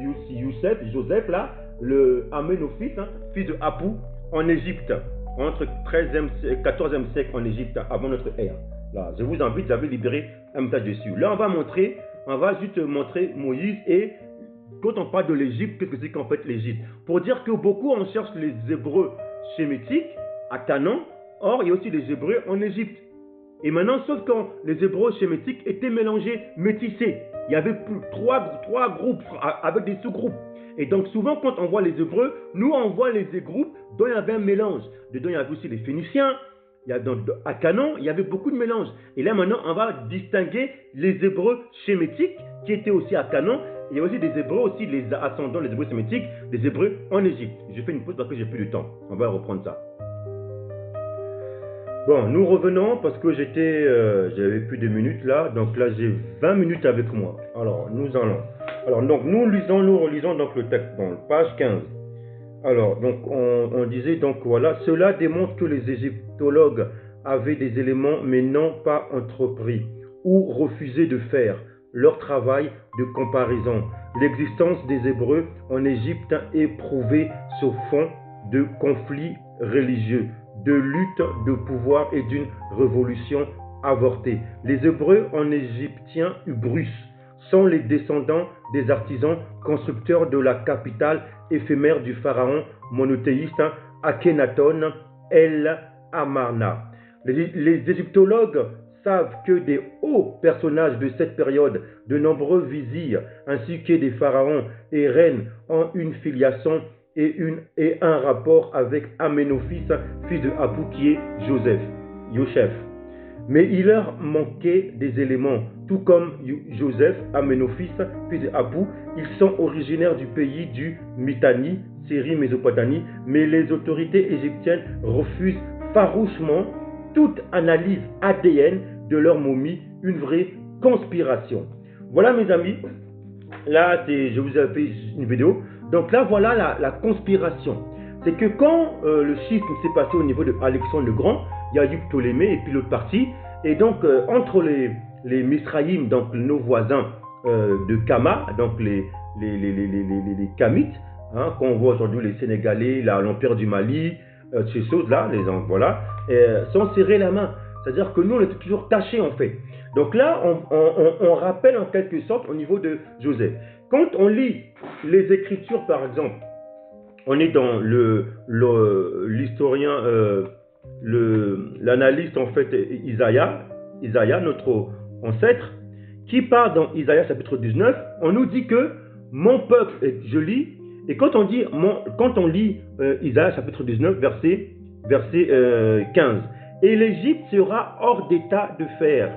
Joseph, là, le Amenhotep, fils de Apu, en Égypte, entre 14e siècle en Égypte, avant notre ère. Là, je vous invite, j'avais libéré un message dessus. Là, on va juste montrer Moïse et quand on parle de l'Égypte, qu'est-ce que c'est qu'en fait l'Égypte? Pour dire que beaucoup on cherche les Hébreux sémitiques à Canaan, or il y a aussi les Hébreux en Égypte. Et maintenant, sauf quand les Hébreux sémitiques étaient mélangés, métissés, il y avait trois groupes avec des sous-groupes. Et donc souvent quand on voit les Hébreux, nous on voit les groupes dont il y avait un mélange. Dedans il y avait aussi les Phéniciens, à Canaan il y avait beaucoup de mélanges. Et là maintenant on va distinguer les Hébreux sémitiques qui étaient aussi à Canaan. Il y a aussi des Hébreux, aussi les ascendants, les Hébreux sémitiques, des Hébreux en Égypte. Je fais une pause parce que j'ai plus de temps. On va reprendre ça. Bon, nous revenons parce que j'avais plus de minutes là. Donc là, j'ai 20 minutes avec moi. Alors, nous allons. Alors, donc, nous relisons donc le texte, dans page 15. Alors, donc, on disait donc voilà, cela démontre que les égyptologues avaient des éléments mais n'ont pas entrepris ou refusé de faire leur travail de comparaison. L'existence des Hébreux en Égypte est prouvée sur fond de conflits religieux, de lutte de pouvoir et d'une révolution avortée. Les Hébreux en égyptien Ubrus sont les descendants des artisans constructeurs de la capitale éphémère du pharaon monothéiste Akhenaton, El Amarna. Les égyptologues savent que des hauts personnages de cette période, de nombreux vizirs, ainsi que des pharaons et reines, ont une filiation et un rapport avec Aménophis, fils de Apu, qui est Joseph. Mais il leur manquait des éléments, tout comme Joseph, Aménophis, fils de Apu. Ils sont originaires du pays du Mitanni, Syrie, Mésopotamie, mais les autorités égyptiennes refusent farouchement toute analyse ADN de leur momie, une vraie conspiration. Voilà mes amis, là je vous ai fait une vidéo. Donc là voilà la conspiration. C'est que quand le schisme s'est passé au niveau de Alexandre le Grand, il y a eu Ptolémée et puis l'autre partie. Et donc entre les Misraïm, donc nos voisins de Kama, donc les Kamites, hein, qu'on voit aujourd'hui les Sénégalais, l'Empire du Mali, ces choses-là, voilà, sont serrés la main. C'est-à-dire que nous, on était toujours tachés en fait. Donc là, on rappelle en quelque sorte au niveau de Joseph. Quand on lit les Écritures, par exemple, on est dans l'historien, l'analyste en fait, Isaïe, notre ancêtre, qui part dans Isaïe chapitre 19, on nous dit que mon peuple, et je lis, et quand on lit Isaïe chapitre 19, verset 15, et l'Égypte sera hors d'état de faire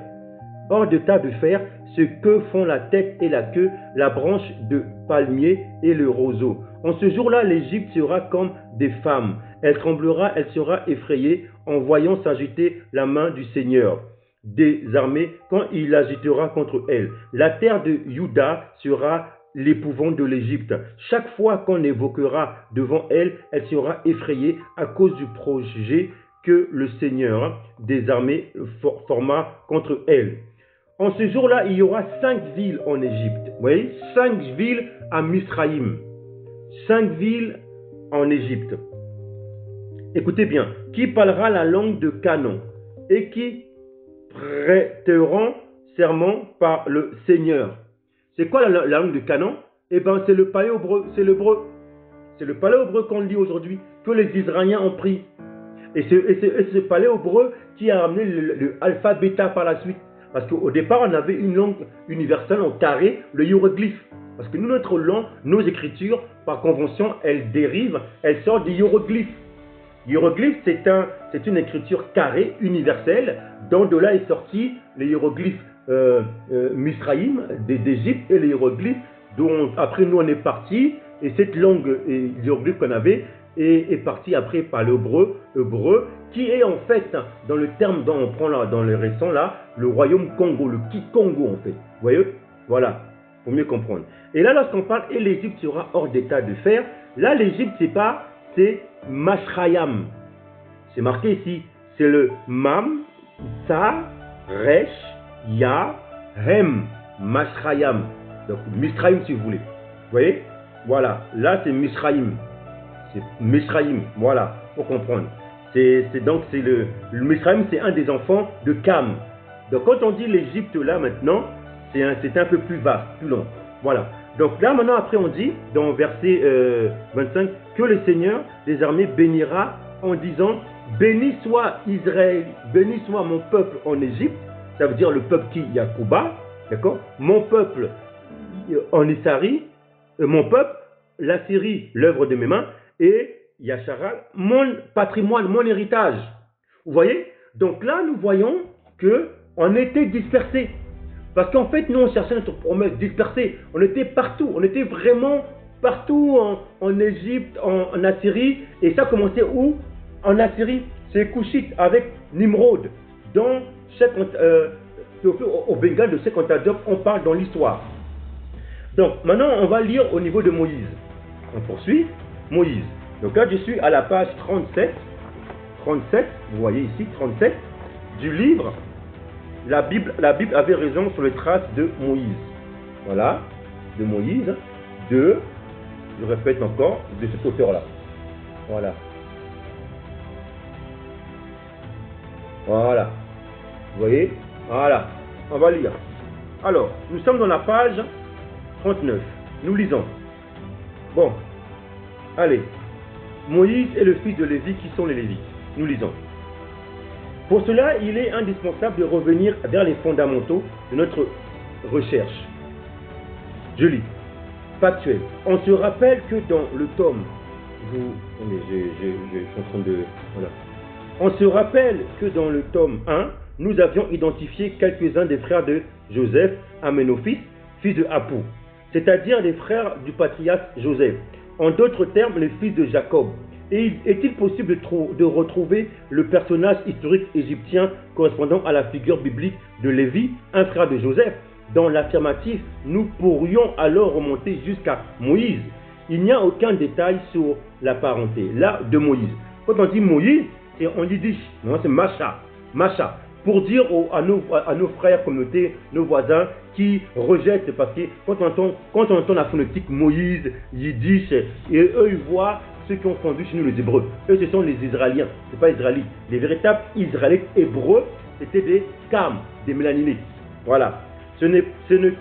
ce que font la tête et la queue, la branche de palmier et le roseau. En ce jour-là, l'Égypte sera comme des femmes. Elle tremblera, elle sera effrayée en voyant s'agiter la main du Seigneur des armées quand il agitera contre elle. La terre de Juda sera l'épouvante de l'Égypte. Chaque fois qu'on évoquera devant elle, elle sera effrayée à cause du projet que le Seigneur des armées forma contre elle. En ce jour-là, il y aura 5 villes en Égypte. Vous voyez, 5 villes à Misraïm. 5 villes en Égypte. Écoutez bien, qui parlera la langue de Canaan et qui prêteront serment par le Seigneur. C'est quoi la langue de Canaan? Eh bien, c'est le paléo-hébreu, c'est l'hébreu. C'est le paléo-hébreu qu'on lit aujourd'hui, que les Israéliens ont pris. Et ce paléo-hébreu qui a amené le alpha-bêta par la suite. Parce qu'au départ, on avait une langue universelle en carré, le hiéroglyphe. Parce que nous, notre langue, nos écritures, par convention, elles dérivent, elles sortent des hiéroglyphes. Hiéroglyphe, c'est une écriture carrée, universelle, dont de là est sorti les hiéroglyphes Misraïm, d'Égypte, et les hiéroglyphes dont après nous on est parti, et cette langue hiéroglyphe qu'on avait est partie après par l'hébreu, qui est en fait, dans le terme dont on prend là, dans les récents là, le royaume Congo, le Kikongo en fait. Vous voyez? Voilà, pour mieux comprendre. Et là, lorsqu'on parle, et l'Égypte sera hors d'état de faire, là l'Égypte c'est Mashrayam. C'est marqué ici, c'est le Mam, Sa, Resh, Ya, Hem, Mashrayam. Donc Misraïm si vous voulez. Vous voyez? Voilà, là c'est Misraïm. C'est Misraïm, voilà, pour comprendre. Donc le Misraïm, c'est un des enfants de Cam. Donc quand on dit l'Égypte là maintenant, c'est un peu plus vaste, plus long. Voilà. Donc là maintenant après on dit, dans verset 25, que le Seigneur des armées bénira en disant, béni soit Israël, béni soit mon peuple en Égypte, ça veut dire le peuple qui Yacouba, d'accord? Mon peuple en Issari, mon peuple, la Syrie, l'œuvre de mes mains, et Yachara, mon patrimoine, mon héritage. Vous voyez? Donc là, nous voyons qu'on était dispersés. Parce qu'en fait, nous, on cherchait notre promesse dispersée. On était partout. On était vraiment partout en Égypte, en Assyrie. Et ça commençait où? En Assyrie. C'est Couchite avec Nimrod. Dans au Bengale de Sekantadop, on parle dans l'histoire. Donc, maintenant, on va lire au niveau de Moïse. On poursuit. Moïse. Donc là, je suis à la page 37. 37, vous voyez ici, 37, du livre. La Bible avait raison sur les traces de Moïse. Voilà, de Moïse, je répète encore, de cet auteur-là. Voilà. Voilà. Vous voyez? Voilà. On va lire. Alors, nous sommes dans la page 39. Nous lisons. Bon. Allez. Moïse est le fils de Lévi. Qui sont les Lévites? Nous lisons. Pour cela, il est indispensable de revenir vers les fondamentaux de notre recherche. Je lis. Factuel. On se rappelle que dans le tome, je suis en train de, voilà. On se rappelle que dans le tome 1, nous avions identifié quelques-uns des frères de Joseph, Aménophis, fils de Apu, c'est-à-dire les frères du patriarche Joseph. En d'autres termes, les fils de Jacob. Et est-il possible de retrouver le personnage historique égyptien correspondant à la figure biblique de Lévi, un frère de Joseph? Dans l'affirmatif, nous pourrions alors remonter jusqu'à Moïse. Il n'y a aucun détail sur la parenté là de Moïse. Quand on dit Moïse, c'est en yiddish, non, c'est Macha. Macha. Pour dire à nos frères communautés, nos voisins qui rejettent, parce que quand on entend la phonétique Moïse, yiddish, et eux ils voient ceux qui ont fondu chez nous les Hébreux. Eux ce sont les Israéliens, ce n'est pas Israélites. Les véritables Israélites hébreux, c'était des Cam, des Mélanites. Voilà. Ce n'est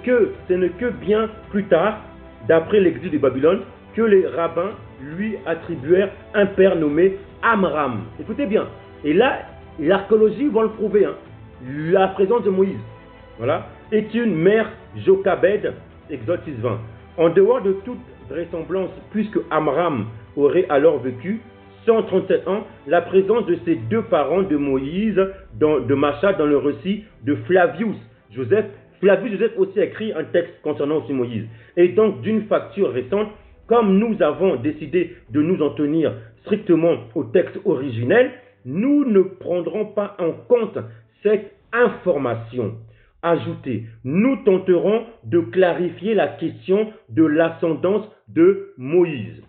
que bien plus tard, d'après l'exil de Babylone, que les rabbins lui attribuèrent un père nommé Amram. Écoutez bien. Et là, l'archéologie va le prouver. La présence de Moïse, voilà, est une mère Jochebed, Exode 6:20. En dehors de toute vraisemblance, puisque Amram aurait alors vécu 137 ans, la présence de ces deux parents de Moïse, de Macha, dans le récit de Flavius Joseph. Flavius Joseph aussi a écrit un texte concernant aussi Moïse. Et donc, d'une facture récente, comme nous avons décidé de nous en tenir strictement au texte originel, nous ne prendrons pas en compte cette information ajoutée. Nous tenterons de clarifier la question de l'ascendance de Moïse.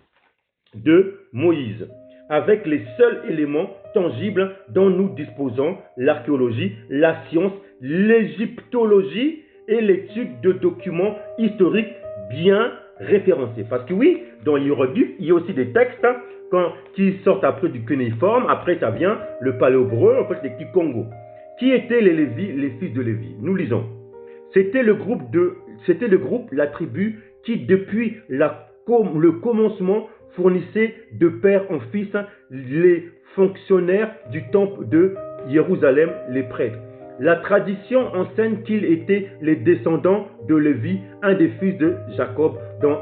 Avec les seuls éléments tangibles dont nous disposons, l'archéologie, la science, l'égyptologie et l'étude de documents historiques bien référencés. Parce que oui, dans l'hiéroglyphe, il y a aussi des textes qui sortent après du cunéiforme, après ça vient le paléobreu, en fait les Kikongo. Qui étaient les Lévi, les fils de Lévi? Nous lisons. C'était le groupe, la tribu, qui depuis le commencement fournissait de père en fils les fonctionnaires du temple de Jérusalem, les prêtres. La tradition enseigne qu'ils étaient les descendants de Lévi, un des fils de Jacob, donc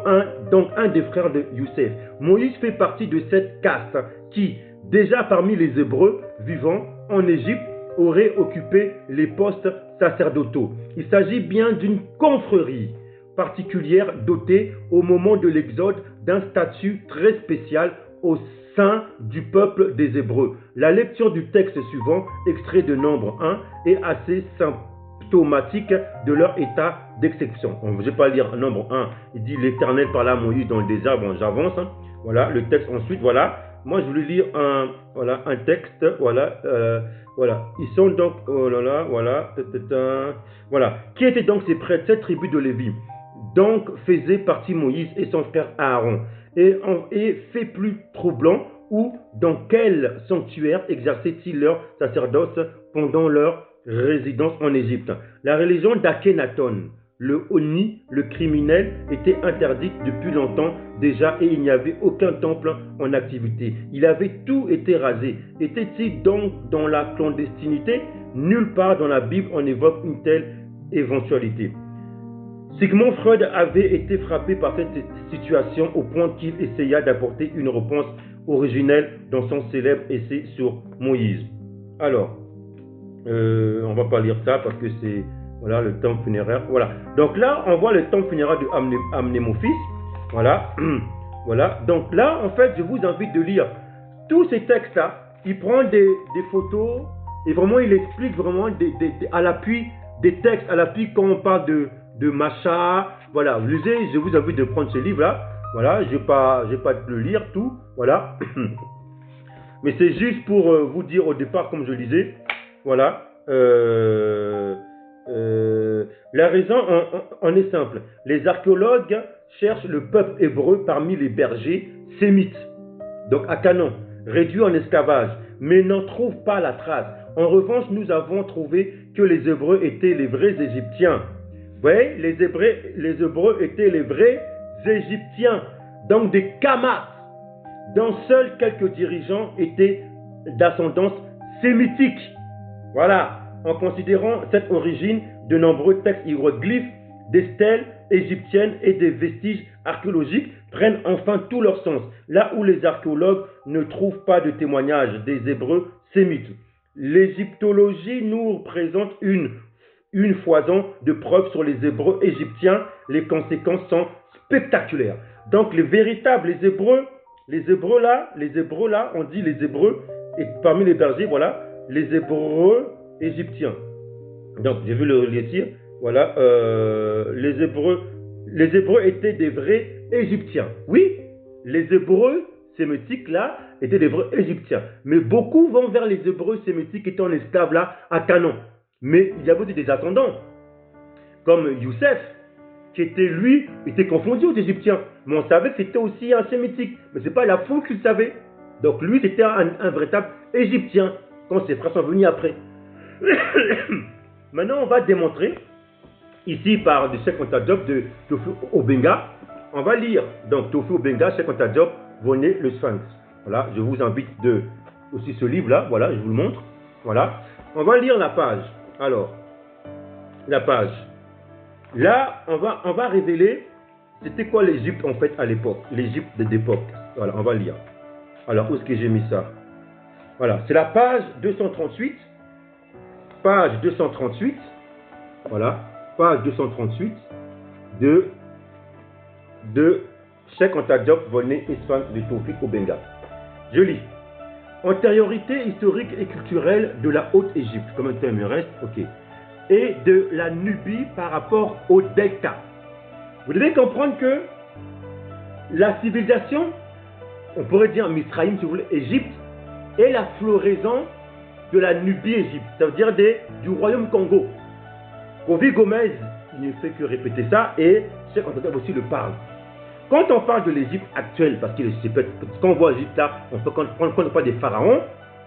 un des frères de Youssef. Moïse fait partie de cette caste qui, déjà parmi les Hébreux vivant en Égypte, aurait occupé les postes sacerdotaux. Il s'agit bien d'une confrérie particulière dotée au moment de l'Exode d'un statut très spécial au sein du peuple des Hébreux. La lecture du texte suivant, extrait de Nombre 1, est assez symptomatique de leur état d'exception. Je ne vais pas lire Nombre 1, il dit l'Éternel parla à Moïse dans le désert, bon j'avance, voilà, le texte ensuite, voilà. Moi, je voulais lire un texte, voilà. Ils sont donc, voilà. Qui étaient donc ces prêtres, cette tribu de Lévi? Donc, faisait partie Moïse et son frère Aaron. Et fait plus troublant, ou dans quel sanctuaire exerçaient-ils leur sacerdoce pendant leur résidence en Égypte? La religion d'Akhenaton, le Oni, le criminel, était interdite depuis longtemps déjà et il n'y avait aucun temple en activité. Il avait tout été rasé. Était-il donc dans la clandestinité? Nulle part dans la Bible on évoque une telle éventualité. Sigmund Freud avait été frappé par cette situation au point qu'il essaya d'apporter une réponse originelle dans son célèbre essai sur Moïse. Alors, on va pas lire ça parce que c'est voilà le temple funéraire. Voilà. Donc là, on voit le temple funéraire de Amnémophis. Voilà. Voilà. Donc là, en fait, je vous invite de lire tous ces textes-là. Il prend des photos et vraiment, il explique vraiment à l'appui des textes, à l'appui quand on parle de Macha. Voilà. Vous lisez, je vous invite de prendre ce livre-là. Voilà. Je vais pas le lire tout. Voilà. Mais c'est juste pour vous dire au départ, comme je le disais. Voilà. La raison en est simple. Les archéologues cherchent le peuple hébreu parmi les bergers sémites, donc à Canaan, réduits en esclavage, mais n'en trouvent pas la trace. En revanche, nous avons trouvé que les Hébreux étaient les vrais Égyptiens. Vous voyez, les Hébreux étaient les vrais Égyptiens, donc des Kamas, dont seuls quelques dirigeants étaient d'ascendance sémitique. Voilà, en considérant cette origine, de nombreux textes hiéroglyphes, des stèles égyptiennes et des vestiges archéologiques prennent enfin tout leur sens, là où les archéologues ne trouvent pas de témoignages des Hébreux sémites. L'égyptologie nous présente une foison de preuves sur les Hébreux égyptiens. Les conséquences sont spectaculaires. Donc les Hébreux là, on dit les Hébreux, et parmi les bergers, voilà, les Hébreux égyptiens. Donc j'ai vu le dire, voilà, les Hébreux étaient des vrais Égyptiens. Oui, les Hébreux sémitiques là étaient des vrais Égyptiens. Mais beaucoup vont vers les Hébreux sémitiques qui étaient en esclaves là à Canaan. Mais il y avait aussi des ascendants, comme Youssef, qui était confondu aux Égyptiens. Mais on savait que c'était aussi un sémitique. Mais ce n'est pas la foule qu'il savait. Donc lui, c'était un véritable Égyptien, quand ses frères sont venus après. Maintenant, on va démontrer, ici par du Cheikh Anta Diop de Théophile Obenga, on va lire, donc Théophile Obenga, Cheikh Anta Diop, Voné le Sphinx. Voilà, je vous invite aussi ce livre-là, voilà, je vous le montre. Voilà, on va lire la page. Alors, la page. Là, on va révéler, c'était quoi l'Égypte en fait à l'époque, l'Égypte d'époque. Voilà, on va lire. Alors, où est-ce que j'ai mis ça? Voilà, c'est la page 238. Page 238. Voilà, page 238 de Cheikh Anta Diop, Voné et Sphinx de Théophile Obenga. Je lis. Antériorité historique et culturelle de la Haute-Égypte, comme un terme reste, ok, et de la Nubie par rapport au Delta. Vous devez comprendre que la civilisation, on pourrait dire Misraïm, si vous voulez, Égypte, est la floraison de la Nubie-Égypte, ça veut dire du royaume Congo. Kofi Gomez, il ne fait que répéter ça, et Cheikh Anta Diop aussi le parle. Quand on parle de l'Égypte actuelle, parce que quand on voit l'Égypte là, quand on parle des pharaons,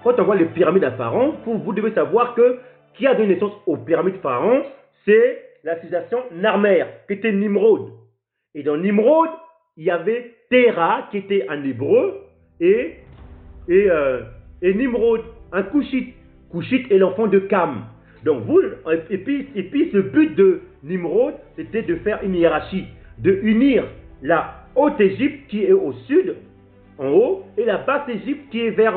quand on voit les pyramides à pharaons, vous devez savoir que qui a donné naissance aux pyramides pharaons, c'est la civilisation Narmer, qui était Nimrod. Et dans Nimrod, il y avait Terah, qui était un hébreu, et Nimrod, un Couchite. Couchite est l'enfant de Cam. Donc et puis ce but de Nimrod, c'était de faire une hiérarchie, de unir la Haute-Égypte qui est au sud, en haut, et la Basse-Égypte qui est vers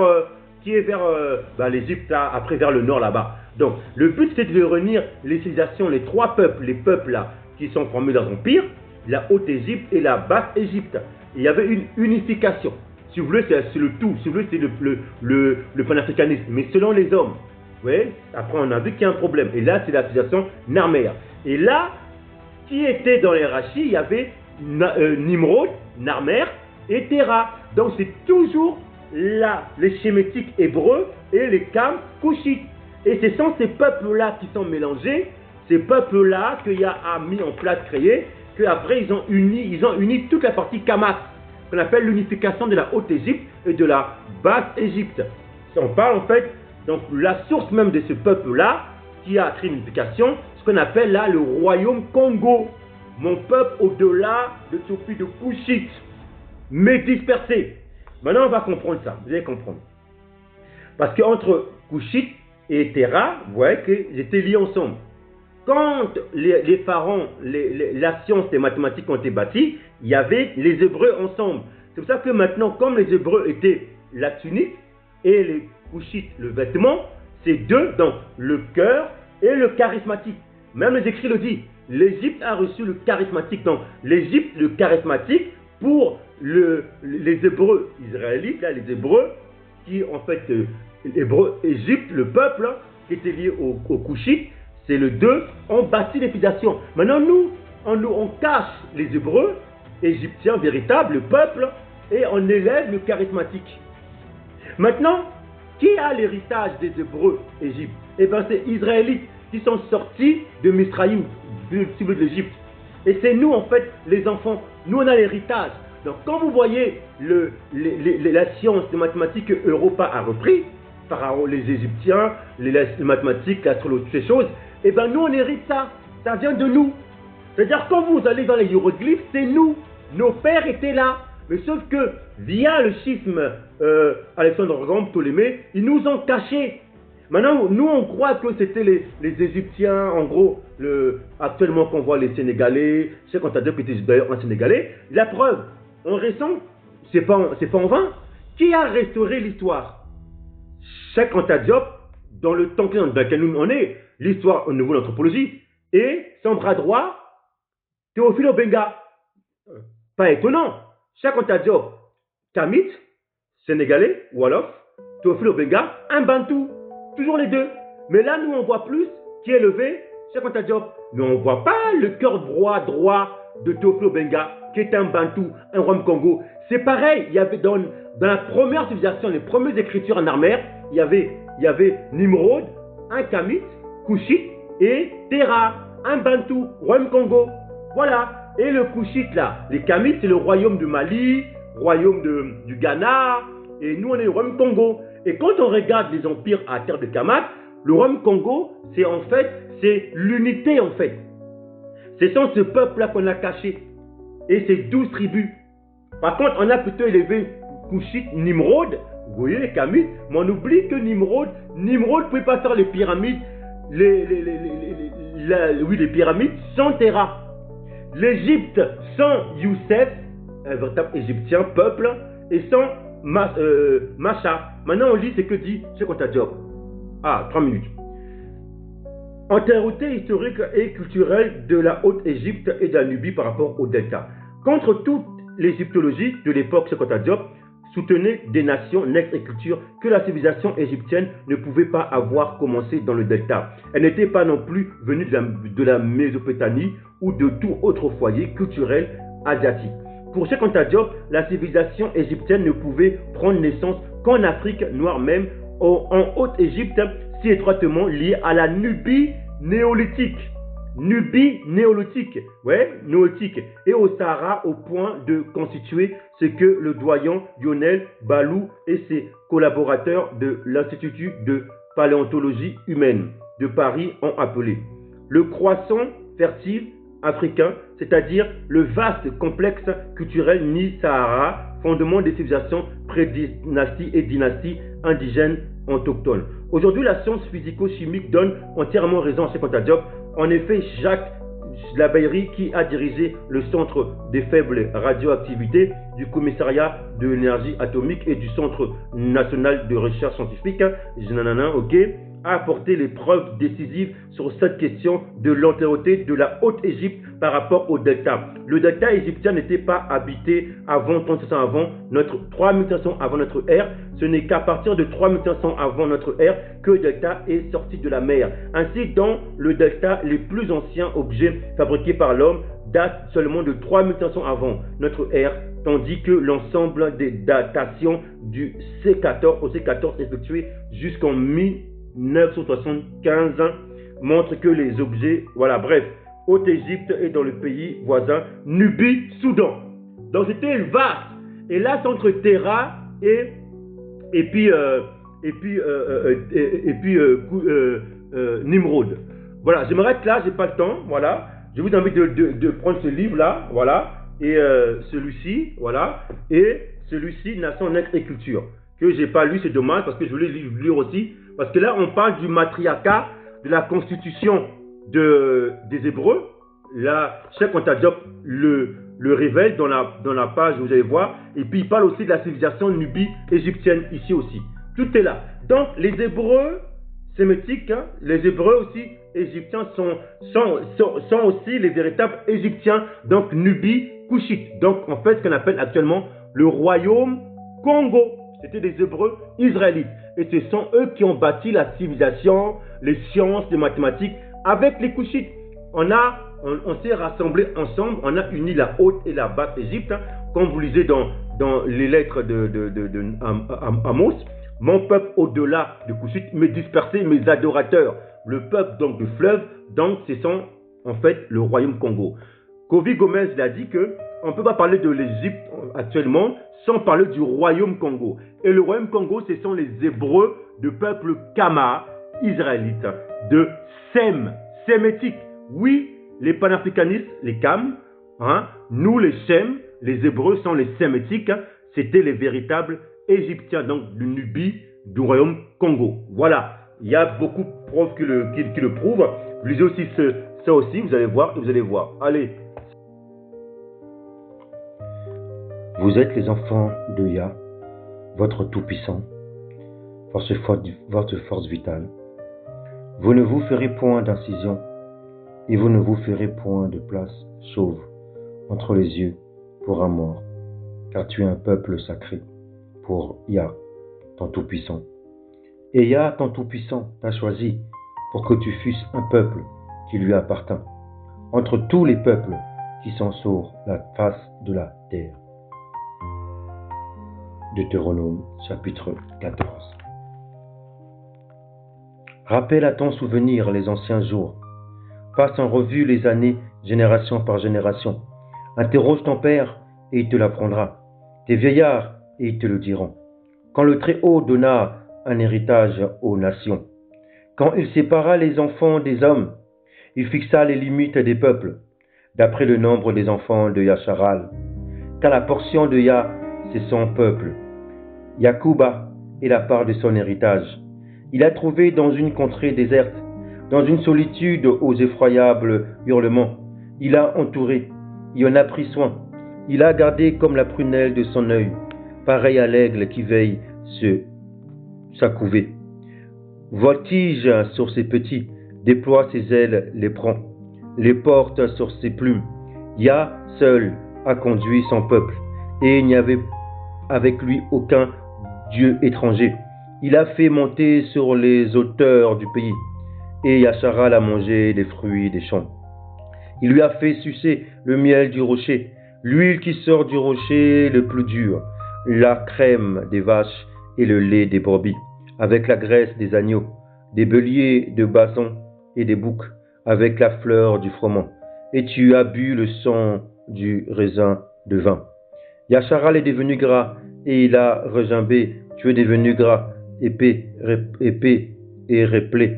l'Égypte là, après vers le nord là-bas. Donc le but c'était de réunir les civilisations, les trois peuples, les peuples là qui sont formés dans l'Empire, la Haute-Égypte et la Basse-Égypte. Il y avait une unification. Si vous voulez, c'est le tout. Si vous voulez, c'est le panafricanisme. Mais selon les hommes. Vous voyez, après on a vu qu'il y a un problème. Et là, c'est la civilisation Narmer. Et là, qui était dans l'hierarchie, il y avait Nimrod, Narmer et Terah. Donc c'est toujours là les Shémétiques hébreux et les Cam Couchites. Et ce sont ces peuples-là qui sont mélangés, ces peuples-là qu'il y a mis en place, créé, qu'après ils ont uni toute la partie Kamas, qu'on appelle l'unification de la Haute-Égypte et de la Basse-Égypte. On parle en fait, donc la source même de ce peuple-là, qui a créé l'unification, ce qu'on appelle là le royaume Congo. Mon peuple au-delà de Théophile de Couchite, mais dispersé. Maintenant on va comprendre ça, vous allez comprendre. Parce qu'entre Couchite et Terah, vous voyez qu'ils étaient liés ensemble. Quand les pharaons, la science des mathématiques ont été bâties, il y avait les Hébreux ensemble. C'est pour ça que maintenant, comme les Hébreux étaient la tunique et les Couchites le vêtement, c'est deux, donc le cœur et le charismatique. Même les écrits le disent. L'Égypte a reçu le charismatique. Donc l'Égypte, le charismatique, pour les Hébreux israélites, là, les Hébreux, qui en fait, l'Hébreu, Égypte, le peuple qui était lié au Couchite, c'est le deux, on bâtit les civilisations. Maintenant, on cache les Hébreux, Égyptiens véritables, le peuple, et on élève le charismatique. Maintenant, qui a l'héritage des Hébreux, Égypte? Eh bien, c'est les Israélites qui sont sortis de Misraïm, de l'Égypte. Et c'est nous, en fait, les enfants. Nous, on a l'héritage. Donc, quand vous voyez la science des mathématiques que Europa a repris, les Égyptiens, les mathématiques, l'astrologie, toutes ces choses, eh bien, nous, on hérite ça. Ça vient de nous. C'est-à-dire, quand vous allez dans les hiéroglyphes, c'est nous. Nos pères étaient là. Mais sauf que, via le schisme Alexandre Graham, Ptolémée, ils nous ont cachés. Maintenant, nous, on croit que c'était les Égyptiens, en gros, actuellement qu'on voit les Sénégalais, Cheikh Anta Diop était d'ailleurs un Sénégalais. La preuve, en récent, c'est pas en vain, qui a restauré l'histoire? Cheikh Anta Diop, dans le temps dans lequel nous on est, l'histoire au niveau de l'anthropologie, et son bras droit, Théophile Obenga. Pas étonnant. Cheikh Anta Diop, Kamit, Sénégalais, Wolof, Théophile Obenga, un Bantou. Toujours les deux. Mais là, nous, on voit plus qui est levé, Cheikh Anta Diop. Mais on ne voit pas le cœur droit de Théophile Obenga, qui est un Bantou, un Rome Congo. C'est pareil, il y avait dans la première civilisation, les premières écritures en armère, il y avait Nimrod, un Kamit, Kushite et Terra, un Bantou, Rome Congo. Voilà. Et le Kushite là, les Kamites, c'est le royaume du Mali, royaume du Ghana, et nous on est le royaume Congo. Et quand on regarde les empires à terre de Kamak, le royaume Congo, c'est l'unité en fait. Ce sont ce peuple-là qu'on a caché. Et c'est 12 tribus. Par contre, on a plutôt élevé Kushite, Nimrod, vous voyez les Kamites, mais on oublie que Nimrod ne pouvait pas faire les pyramides, les pyramides sans Terra. L'Égypte sans Youssef, un véritable égyptien peuple, et sans Macha. Maintenant on lit ce que dit Cheikh Anta Diop. 3 minutes. Antériorité historique et culturelle de la Haute-Égypte et de la Nubie par rapport au Delta. Contre toute l'égyptologie de l'époque, Cheikh Anta Diop soutenait des nations, nexes et cultures que la civilisation égyptienne ne pouvait pas avoir commencé dans le Delta. Elle n'était pas non plus venue de la Mésopotamie ou de tout autre foyer culturel asiatique. Pour Cheikh Anta Diop, la civilisation égyptienne ne pouvait prendre naissance qu'en Afrique noire même, en Haute-Égypte, si étroitement liée à la Nubie néolithique. Néolithique, et au Sahara au point de constituer ce que le doyen Lionel Balou et ses collaborateurs de l'Institut de paléontologie humaine de Paris ont appelé le croissant fertile africain, c'est-à-dire le vaste complexe culturel Nil-Sahara, fondement des civilisations pré-dynasties et dynasties indigènes autochtones. Aujourd'hui, la science physico-chimique donne entièrement raison à Cheikh Anta Diop. En effet, Jacques Labaillerie, qui a dirigé le Centre des faibles radioactivités du Commissariat de l'énergie atomique et du Centre national de recherche scientifique, a apporté les preuves décisives sur cette question de l'antériorité de la Haute-Égypte par rapport au Delta. Le Delta égyptien n'était pas habité avant 3500 avant notre 3500 avant notre ère. Ce n'est qu'à partir de 3500 avant notre ère que le Delta est sorti de la mer. Ainsi, dans le Delta, les plus anciens objets fabriqués par l'homme datent seulement de 3500 avant notre ère, tandis que l'ensemble des datations du C14 au C14 effectuées jusqu'en 1975 montre que les objets, Haute-Égypte est dans le pays voisin Nubie, Soudan. Donc c'était vaste. Et là, c'est entre Terra et Nimrod. Voilà, je m'arrête là, j'ai pas le temps. Voilà, je vous invite de prendre ce livre-là, et celui-ci, et celui-ci, Nation, Nexes et Culture, que j'ai pas lu, c'est dommage parce que je voulais lire aussi. Parce que là, on parle du matriarcat, de la constitution des Hébreux. Là, Cheikh Anta Diop le révèle dans la page, vous allez voir. Et puis, il parle aussi de la civilisation nubie égyptienne, ici aussi. Tout est là. Donc, les Hébreux sémitiques, les Hébreux aussi égyptiens sont aussi les véritables Égyptiens, donc Nubie, Kushite. Donc, en fait, ce qu'on appelle actuellement le royaume Congo. C'était des Hébreux israélites. Et ce sont eux qui ont bâti la civilisation, les sciences, les mathématiques avec les Kushites. On s'est rassemblés ensemble, on a uni la haute et la basse Égypte. Comme vous lisez dans les lettres Amos, mon peuple au-delà de Kushite, mes dispersés, mes adorateurs. Le peuple donc du fleuve, donc ce sont en fait le royaume Congo. Kofi Gomez a dit que on ne peut pas parler de l'Égypte actuellement sans parler du royaume Congo. Et le royaume Congo, ce sont les Hébreux de peuple Kama, israélite, de sémitique. Oui, les panafricanistes, les Kam, nous les Shem, les Hébreux sont les sémitiques, c'était les véritables Égyptiens, donc du Nubie, du royaume Congo. Voilà, Il y a beaucoup de preuves qui le prouvent. Lisez aussi ça aussi, vous allez voir et vous allez voir. Allez. Vous êtes les enfants de Yah, votre Tout-Puissant, votre force vitale. Vous ne vous ferez point d'incision et vous ne vous ferez point de place chauve entre les yeux pour un mort, car tu es un peuple sacré pour Yah, ton Tout-Puissant. Et Yah, ton Tout-Puissant, t'a choisi pour que tu fusses un peuple qui lui appartint, entre tous les peuples qui sont sur la face de la terre. Deutéronome chapitre 14. Rappelle à ton souvenir les anciens jours. Passe en revue les années, génération par génération. Interroge ton père et il te l'apprendra. Tes vieillards et ils te le diront. Quand le Très-Haut donna un héritage aux nations, quand il sépara les enfants des hommes, il fixa les limites des peuples, d'après le nombre des enfants de Yasharal. Car la portion de Yah, c'est son peuple. Yacouba est la part de son héritage. Il a trouvé dans une contrée déserte, dans une solitude aux effroyables hurlements. Il a entouré, il en a pris soin. Il a gardé comme la prunelle de son œil, pareil à l'aigle qui veille sa couvée. Voltige sur ses petits, déploie ses ailes, les prend, les porte sur ses plumes. Yah seul a conduit son peuple, et il n'y avait avec lui aucun Dieu étranger. Il a fait monter sur les hauteurs du pays, et Yasharal a mangé des fruits des champs. Il lui a fait sucer le miel du rocher, l'huile qui sort du rocher le plus dur, la crème des vaches et le lait des brebis, avec la graisse des agneaux, des béliers, de basons et des boucs, avec la fleur du froment. Et tu as bu le sang du raisin de vin. Yasharal est devenu gras, et il a regimbé. Tu es devenu gras, épais et réplé.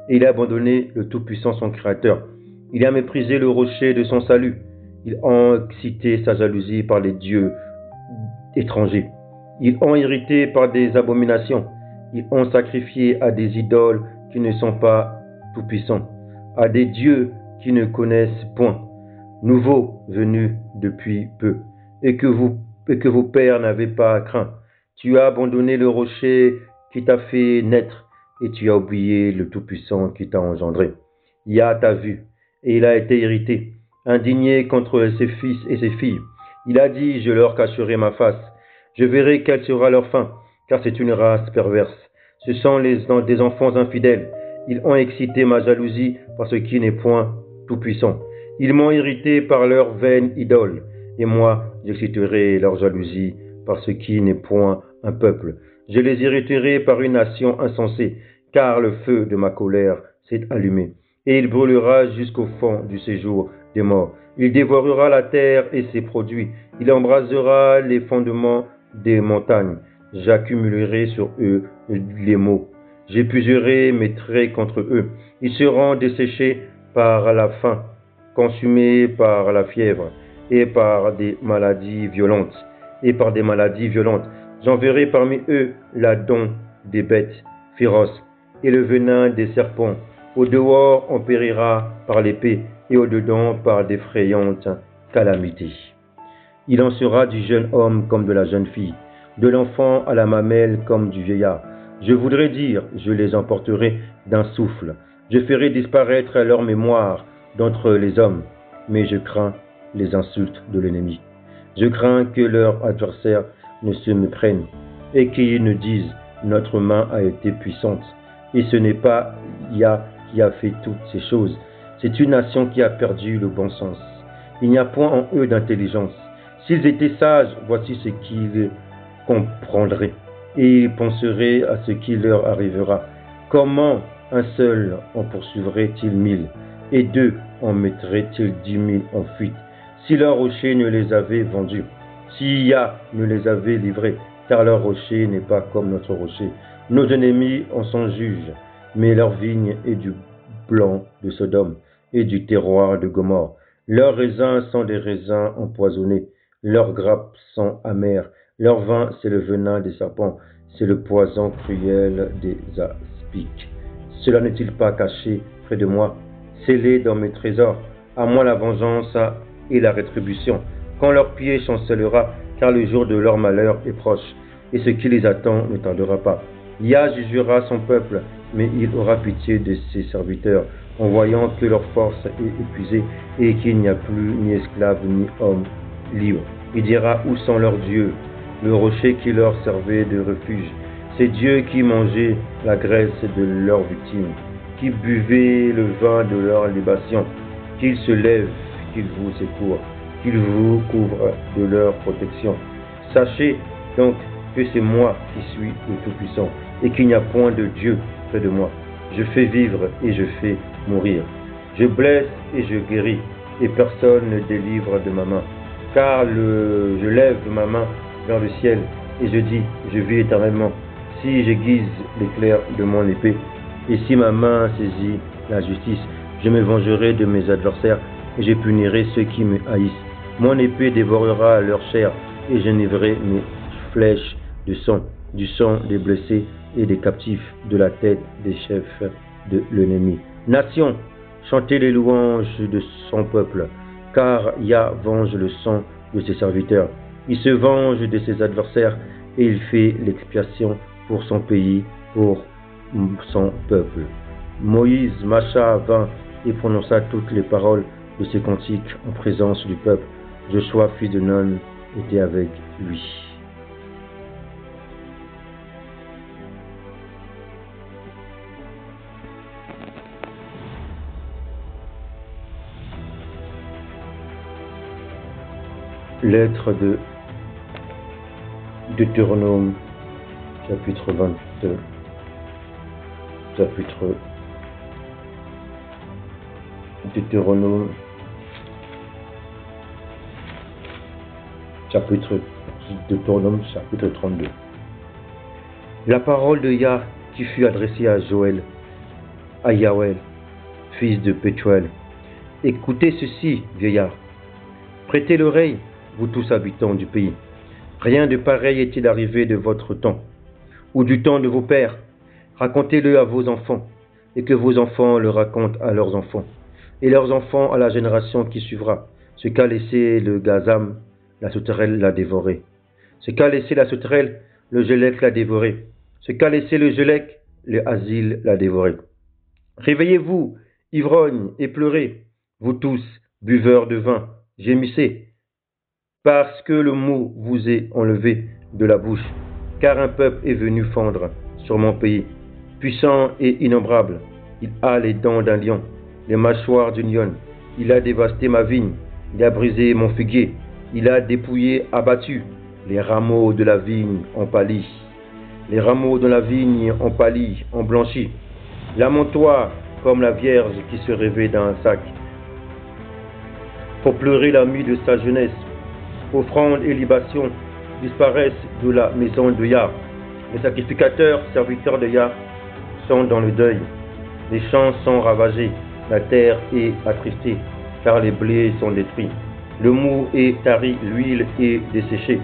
Et il a abandonné le Tout-Puissant, son Créateur. Il a méprisé le rocher de son salut. Ils ont excité sa jalousie par les dieux étrangers. Ils ont irrité par des abominations. Ils ont sacrifié à des idoles qui ne sont pas tout-puissants, à des dieux qui ne connaissent point, nouveaux venus depuis peu, et que vos pères n'avaient pas craint. Tu as abandonné le rocher qui t'a fait naître, et tu as oublié le Tout-Puissant qui t'a engendré. Yah t'a vu, et il a été irrité, indigné contre ses fils et ses filles. Il a dit, je leur cacherai ma face, je verrai quelle sera leur fin, car c'est une race perverse. Ce sont des enfants infidèles. Ils ont excité ma jalousie par ce qui n'est point tout-puissant. Ils m'ont irrité par leur vaine idole, et moi j'exciterai leur jalousie par ce qui n'est point un peuple. Je les irriterai par une nation insensée, car le feu de ma colère s'est allumé, et il brûlera jusqu'au fond du séjour des morts. Il dévorera la terre et ses produits, il embrasera les fondements des montagnes. J'accumulerai sur eux les maux. J'épuiserai mes traits contre eux. Ils seront desséchés par la faim, consumés par la fièvre et par des maladies violentes. J'enverrai parmi eux la dent des bêtes féroces et le venin des serpents. Au dehors, on périra par l'épée et au dedans par d'effrayantes calamités. Il en sera du jeune homme comme de la jeune fille, de l'enfant à la mamelle comme du vieillard. Je voudrais dire, je les emporterai d'un souffle. Je ferai disparaître leur mémoire d'entre les hommes, mais je crains les insultes de l'ennemi. Je crains que leurs adversaires ne se méprennent et qu'ils ne disent, notre main a été puissante. Et ce n'est pas Yah qui a fait toutes ces choses. C'est une nation qui a perdu le bon sens. Il n'y a point en eux d'intelligence. S'ils étaient sages, voici ce qu'ils comprendraient, et ils penseraient à ce qui leur arrivera. Comment un seul en poursuivrait-il 1000, et deux en mettrait-il 10 000 en fuite, si leur rocher ne les avait vendus, si Yah ne les avait livrés, car leur rocher n'est pas comme notre rocher. Nos ennemis en sont juges, mais leur vigne est du blanc de Sodome et du terroir de Gomorrhe. Leurs raisins sont des raisins empoisonnés, leurs grappes sont amères, leur vin c'est le venin des serpents, c'est le poison cruel des aspics. Cela n'est-il pas caché près de moi, scellé dans mes trésors? À moi la vengeance et la rétribution, quand leur pied chancellera, car le jour de leur malheur est proche, et ce qui les attend ne tardera pas. Yah jugera son peuple, mais il aura pitié de ses serviteurs, en voyant que leur force est épuisée, et qu'il n'y a plus ni esclave ni homme libre. Il dira: où sont leurs dieux, le rocher qui leur servait de refuge, ces dieux qui mangeaient la graisse de leurs victimes, qui buvaient le vin de leur libation? Qu'ils se lèvent, qu'ils vous secourent, qu'ils vous couvrent de leur protection. Sachez donc que c'est moi qui suis le Tout-Puissant, et qu'il n'y a point de Dieu près de moi. Je fais vivre et je fais mourir. Je blesse et je guéris, et personne ne délivre de ma main. Car je lève ma main vers le ciel, et je dis: je vis éternellement. Si j'aiguise l'éclair de mon épée, et si ma main saisit la justice, je me vengerai de mes adversaires, et je punirai ceux qui me haïssent. Mon épée dévorera leur chair, et j'enivrerai mes flèches de sang, du sang des blessés et des captifs, de la tête des chefs de l'ennemi. Nation, chantez les louanges de son peuple, car Yah venge le sang de ses serviteurs. Il se venge de ses adversaires, et il fait l'expiation pour son pays, pour son peuple. Moïse marcha, vint et prononça toutes les paroles de ces cantiques en présence du peuple. Joshua, fils de Nun, était avec lui. Lettre de Deutéronome, chapitre 22, Deutéronome, chapitre 32. La parole de Yah qui fut adressée à Yahweh, fils de Pétuel. Écoutez ceci, vieillard. Prêtez l'oreille, vous tous habitants du pays. Rien de pareil est-il arrivé de votre temps, ou du temps de vos pères. Racontez-le à vos enfants, et que vos enfants le racontent à leurs enfants, et leurs enfants à la génération qui suivra. Ce qu'a laissé le gazam, la sauterelle l'a dévoré. Ce qu'a laissé la sauterelle, le gelec l'a dévoré. Ce qu'a laissé le gelec, le asile l'a dévoré. Réveillez-vous, ivrognes, et pleurez, vous tous, buveurs de vin, gémissez, parce que le mot vous est enlevé de la bouche, car un peuple est venu fondre sur mon pays, puissant et innombrable. Il a les dents d'un lion, les mâchoires d'une lionne. Il a dévasté ma vigne, il a brisé mon figuier, il a dépouillé, abattu. Les rameaux de la vigne ont pâli, les rameaux de la vigne ont pâli, ont blanchi. Lamente-toi comme la vierge qui se réveille d'un sac, pour pleurer la nuit de sa jeunesse. Offrandes et libations disparaissent de la maison de Yah. Les sacrificateurs, serviteurs de Yah, sont dans le deuil. Les champs sont ravagés, la terre est attristée, car les blés sont détruits. Le mou est tari, l'huile est desséchée.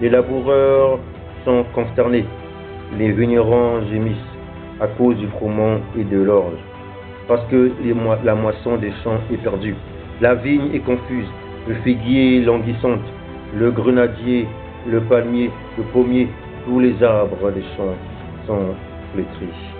Les laboureurs sont consternés. Les vignerons gémissent à cause du froment et de l'orge, parce que la moisson des champs est perdue. La vigne est confuse, le figuier languissante, le grenadier, le palmier, le pommier, tous les arbres des champs sont flétris.